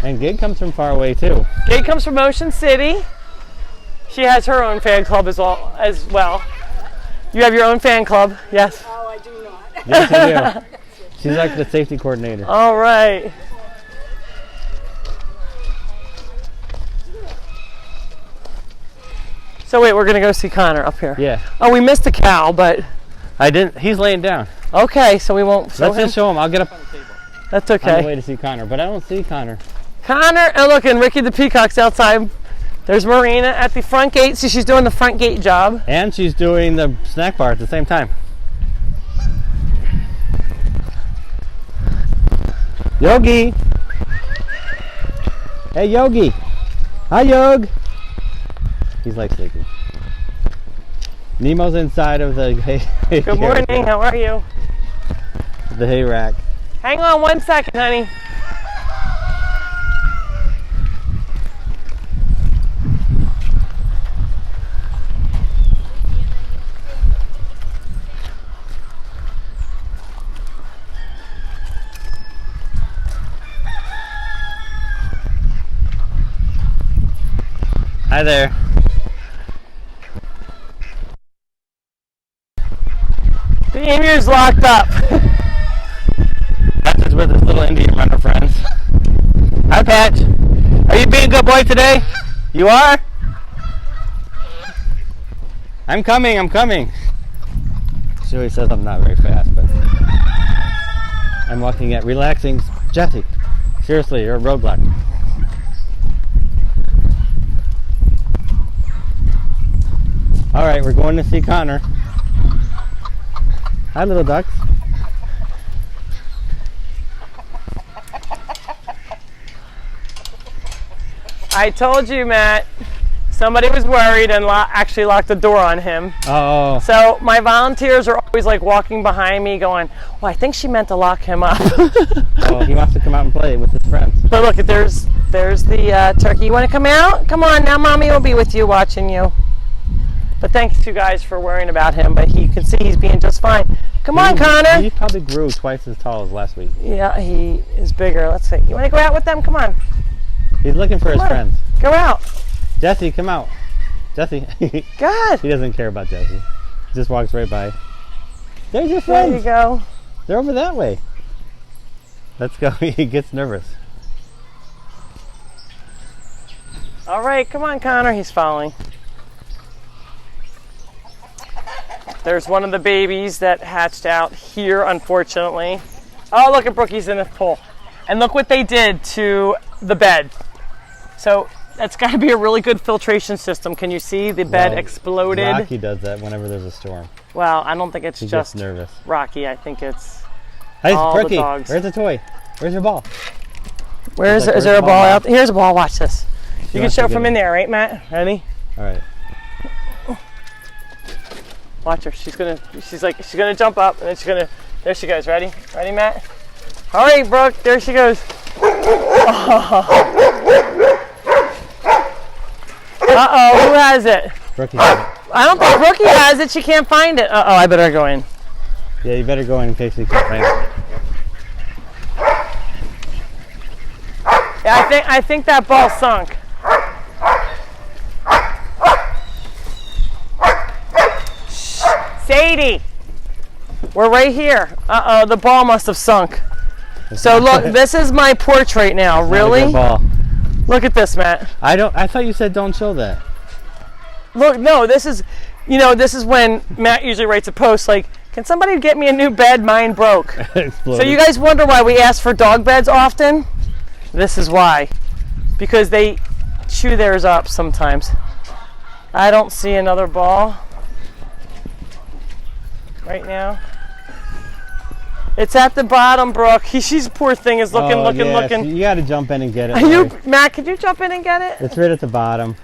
Speaker 2: And Gig comes from far away too.
Speaker 1: Gig comes from Ocean City. She has her own fan club as well. You have your own fan club, yes?
Speaker 7: Oh, I do not.
Speaker 2: Yes, I do. She's like the safety coordinator.
Speaker 1: All right. So wait, we're gonna go see Connor up here.
Speaker 2: Yeah.
Speaker 1: Oh, we missed the cow, but
Speaker 2: I didn't. He's laying down.
Speaker 1: okay, so we won't.
Speaker 2: Let's just show him. I'll get up on the table.
Speaker 1: That's
Speaker 2: On the way
Speaker 1: okay.
Speaker 2: to see Connor, but I don't see Connor.
Speaker 1: Connor, and look, and Ricky the Peacock's outside. There's Marina at the front gate. So she's doing the front gate job.
Speaker 2: And she's doing the snack bar at the same time. Yogi. Hey, Yogi. Hi, Yog. He's like sleeping. Nemo's inside of the hay.
Speaker 1: Good morning. How are you?
Speaker 2: The hay rack.
Speaker 1: Hang on 1 second, honey.
Speaker 2: Hi there.
Speaker 1: The emu's locked up.
Speaker 2: Patch is with his little Indian runner friends. Hi, Patch. Are you being a good boy today? You are? I'm coming, I'm coming. She always says I'm not very fast, but I'm walking at relaxing. Jesse, seriously, you're a roadblock. All right, we're going to see Connor. Hi, little ducks.
Speaker 1: I told you, Matt. Somebody was worried and actually locked the door on him.
Speaker 2: Oh,
Speaker 1: So my volunteers are always like walking behind me going, well, I think she meant to lock him up.
Speaker 2: well, he wants to come out and play with his friends.
Speaker 1: But look, there's the turkey. You want to come out? Come on, now Mommy will be with you watching you. But thanks you guys for worrying about him, but you can see he's being just fine. Come on, Connor.
Speaker 2: He probably grew twice as tall as last week.
Speaker 1: Yeah, he is bigger. Let's see. You want to go out with them? Come on.
Speaker 2: He's looking for his
Speaker 1: on.
Speaker 2: friends.
Speaker 1: Go out.
Speaker 2: Jesse, come out. Jesse.
Speaker 1: God.
Speaker 2: He doesn't care about Jesse. He just walks right by. There's your
Speaker 1: There you
Speaker 2: friends.
Speaker 1: go.
Speaker 2: They're over that way. Let's go. He gets nervous.
Speaker 1: All right, come on, Connor. He's following. There's one of the babies that hatched out here, unfortunately. Oh, look at Brookie's in the pool. And look what they did to the bed. So that's got to be a really good filtration system. Can you see the bed
Speaker 2: Well,
Speaker 1: exploded?
Speaker 2: Rocky does that whenever there's a storm.
Speaker 1: Well, I don't think it's
Speaker 2: He
Speaker 1: just
Speaker 2: gets nervous.
Speaker 1: Rocky. I think it's
Speaker 2: Hey,
Speaker 1: all the
Speaker 2: Brookie,
Speaker 1: dogs.
Speaker 2: where's the toy? Where's your ball?
Speaker 1: Where is
Speaker 2: Like,
Speaker 1: it? Is
Speaker 2: where's
Speaker 1: there a
Speaker 2: the
Speaker 1: ball
Speaker 2: ball?
Speaker 1: out? Here's a ball. Watch this. You can
Speaker 2: wants
Speaker 1: show
Speaker 2: to get
Speaker 1: from
Speaker 2: it.
Speaker 1: in there, right, Matt? Ready?
Speaker 2: All right.
Speaker 1: Watch her. She's gonna jump up and then she's gonna. There she goes. Ready? Ready, Matt? All right, Brooke. There she goes. Uh-oh. Who has it?
Speaker 2: Brookie got it.
Speaker 1: I don't think Brookie has it. She can't find it. Uh-oh. I better go in.
Speaker 2: Yeah, you better go in case you can't find it.
Speaker 1: Yeah, I think that ball sunk. Shh. Sadie. We're right here. Uh-oh. The ball must have sunk. So look, this is my porch right now.
Speaker 2: Not a
Speaker 1: Really?
Speaker 2: good ball.
Speaker 1: Look at this, Matt.
Speaker 2: I thought you said don't show that.
Speaker 1: Look, no, this is when Matt usually writes a post like, Can somebody get me a new bed? Mine broke. So
Speaker 2: Exploded.
Speaker 1: you guys wonder why we ask for dog beds often? This is why. Because they chew theirs up sometimes. I don't see another ball right now. It's at the bottom, Brooke. She's poor thing is looking.
Speaker 2: You got to jump in and get it.
Speaker 1: Matt, could you jump in and get it?
Speaker 2: It's right at the bottom.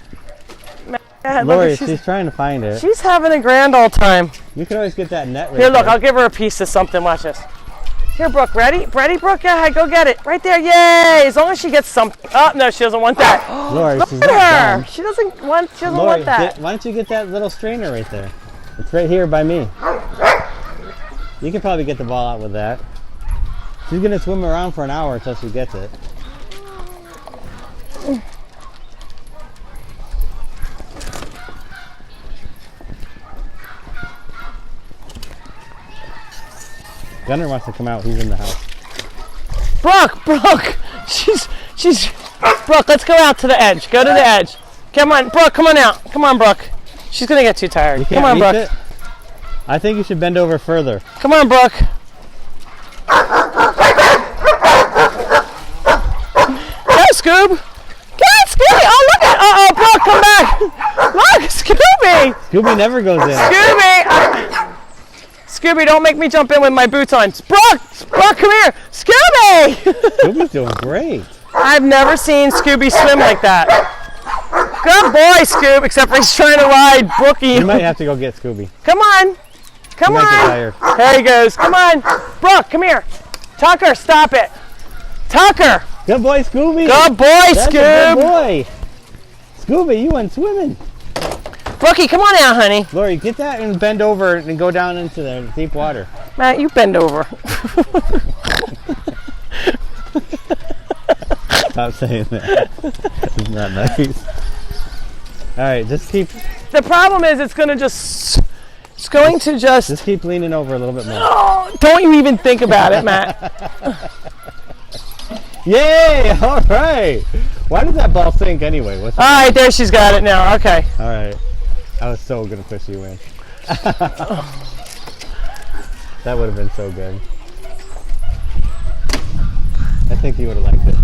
Speaker 1: Yeah,
Speaker 2: Lori,
Speaker 1: look,
Speaker 2: she's trying to find it.
Speaker 1: she's having a grand old time.
Speaker 2: You could always get that net right
Speaker 1: Here, look,
Speaker 2: there.
Speaker 1: I'll give her a piece of something. Watch this. Here, Brooke, ready? Ready, Brooke? Go ahead, go get it. Right there, yay! As long as she gets some. Oh, no, she doesn't want that.
Speaker 2: Lori,
Speaker 1: Look
Speaker 2: she's
Speaker 1: at
Speaker 2: not
Speaker 1: her.
Speaker 2: dumb.
Speaker 1: She doesn't want
Speaker 2: Lori,
Speaker 1: that.
Speaker 2: why don't you get that little strainer right there? It's right here by me. You can probably get the ball out with that. She's going to swim around for an hour until she gets it. Gunner wants to come out. He's in the house.
Speaker 1: Brooke, she's. Brooke, let's go out to the edge. Go to the edge. Come on, Brooke, come on out. Come on, Brooke. She's gonna get too tired.
Speaker 2: You
Speaker 1: Come
Speaker 2: can't
Speaker 1: on,
Speaker 2: reach
Speaker 1: Brooke.
Speaker 2: it? I think you should bend over further.
Speaker 1: Come on, Brooke. Go, Scoob. Go, Scooby. Oh, look at. Uh-oh, Brooke, come back. Look, Scooby.
Speaker 2: Scooby never goes in.
Speaker 1: Scooby. Scooby, don't make me jump in with my boots on. Brooke, come here. Scooby.
Speaker 2: Scooby's doing great.
Speaker 1: I've never seen Scooby swim like that. Good boy, Scoob, except for he's trying to ride Brookie.
Speaker 2: You might have to go get Scooby.
Speaker 1: Come on. Come
Speaker 2: You might get
Speaker 1: on.
Speaker 2: tired.
Speaker 1: There he goes. Come on. Brooke, come here. Tucker, stop it. Tucker.
Speaker 2: Good boy, Scooby.
Speaker 1: Good boy,
Speaker 2: That's a
Speaker 1: Scoob.
Speaker 2: good boy. Scooby, you went swimming.
Speaker 1: Brookie, come on out, honey.
Speaker 2: Lori, get that and bend over and go down into the deep water.
Speaker 1: Matt, you bend over.
Speaker 2: Stop saying that. It's not nice. All right, just keep
Speaker 1: The problem is it's going to just
Speaker 2: leaning over a little bit more.
Speaker 1: Oh, don't you even think about it, Matt.
Speaker 2: Yay! All right. Why did that ball sink anyway?
Speaker 1: All right, there she's got it now. Okay.
Speaker 2: All right. I was so gonna push you in. That would have been so good. I think you would have liked it.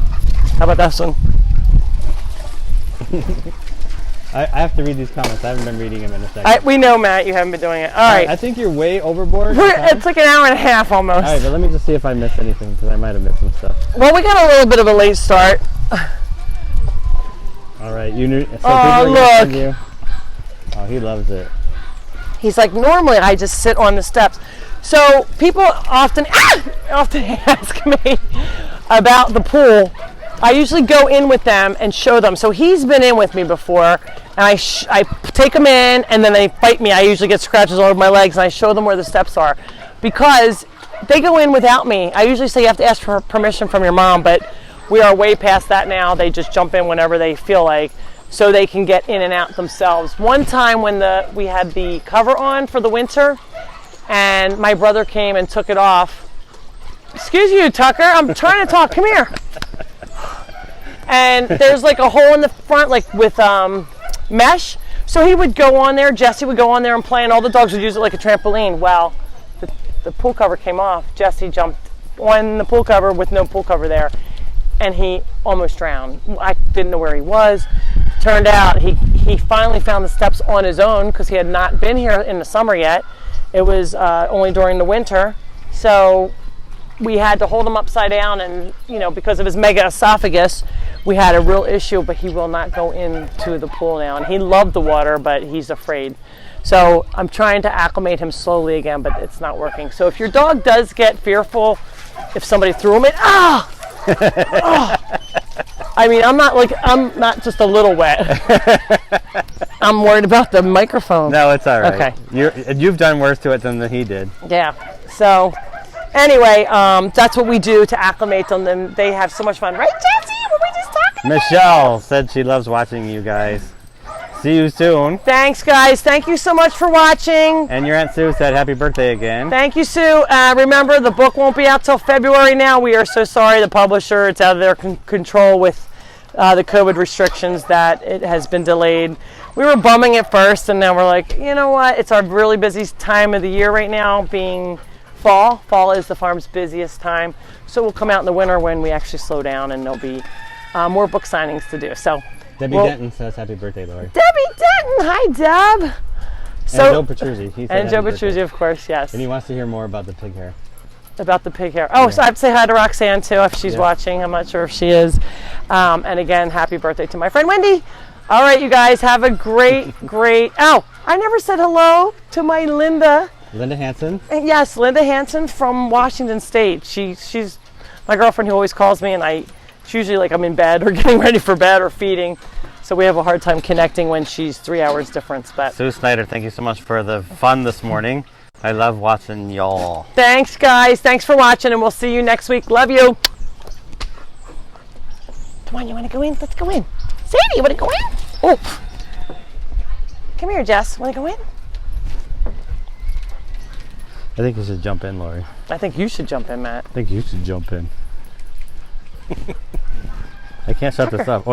Speaker 1: How about this one?
Speaker 2: I have to read these comments. I haven't been reading them in a second.
Speaker 1: We know, Matt, you haven't been doing it. All right.
Speaker 2: I think you're way overboard.
Speaker 1: It's like an hour and a half almost.
Speaker 2: All right, but let me just see if I missed anything because I might have missed some stuff.
Speaker 1: Well, we got a little bit of a late start.
Speaker 2: All right, you knew. So
Speaker 1: Oh,
Speaker 2: people are gonna
Speaker 1: look.
Speaker 2: send you. Oh, he loves it.
Speaker 1: He's like, normally I just sit on the steps. So people often ask me about the pool. I usually go in with them and show them. So he's been in with me before, and I take them in, and then they fight me. I usually get scratches all over my legs, and I show them where the steps are, because they go in without me. I usually say you have to ask for permission from your mom, but we are way past that now. They just jump in whenever they feel like, so they can get in and out themselves. One time when we had the cover on for the winter, and my brother came and took it off. Excuse you, Tucker, I'm trying to talk, come here. And there's like a hole in the front, like with mesh. So he would go on there, Jesse would go on there and play, and all the dogs would use it like a trampoline. Well, the pool cover came off. Jesse jumped on the pool cover with no pool cover there, and he almost drowned. I didn't know where he was. Turned out he finally found the steps on his own because he had not been here in the summer yet. It was only during the winter. So we had to hold him upside down, and because of his mega esophagus, we had a real issue, but he will not go into the pool now. And he loved the water, but he's afraid. So I'm trying to acclimate him slowly again, but it's not working. So if your dog does get fearful, if somebody threw him in, I mean, I'm not just a little wet. I'm worried about the microphone.
Speaker 2: No, it's all right.
Speaker 1: Okay.
Speaker 2: You've done worse to it than he did.
Speaker 1: Yeah. So anyway, that's what we do to acclimate them. Then they have so much fun, right, Jesse? Were we just talking?
Speaker 2: Michelle said she loves watching you guys. See you soon.
Speaker 1: Thanks, guys. Thank you so much for watching.
Speaker 2: And your Aunt Sue said happy birthday again.
Speaker 1: Thank you, Sue. Remember, the book won't be out till February now. We are so sorry. The publisher, it's out of their control with the COVID restrictions that it has been delayed. we were bumming at first, and now we're like, you know what? It's our really busy time of the year right now, being fall. Fall is the farm's busiest time. So we'll come out in the winter when we actually slow down, and there'll be more book signings to do. So
Speaker 2: Debbie Denton says happy birthday, Lori.
Speaker 1: Debbie Denton, hi Deb.
Speaker 2: So, and Joe Petruzzi. He said
Speaker 1: and Joe
Speaker 2: happy birthday.
Speaker 1: Petruzzi, of course, yes.
Speaker 2: And he wants to hear more about the pig hair.
Speaker 1: About the pig hair. Oh, so I have to say hi to Roxanne too if she's watching. I'm not sure if she is. And again, happy birthday to my friend Wendy. All right, you guys, have a great. Oh, I never said hello to my Linda.
Speaker 2: Linda Hansen.
Speaker 1: Yes, Linda Hansen from Washington State. She's my girlfriend who always calls me, and it's usually like I'm in bed or getting ready for bed or feeding. So we have a hard time connecting when she's 3 hours difference. But
Speaker 2: Sue Snyder, thank you so much for the fun this morning. I love watching y'all.
Speaker 1: Thanks, guys. Thanks for watching, and we'll see you next week. Love you. Come on, you want to go in? Let's go in. Sadie, you want to go in? Oh. Come here, Jess. Want to go in?
Speaker 2: I think you should jump in, Lori.
Speaker 1: I think you should jump in, Matt.
Speaker 2: I think you should jump in. I can't shut this up. Oh, yeah.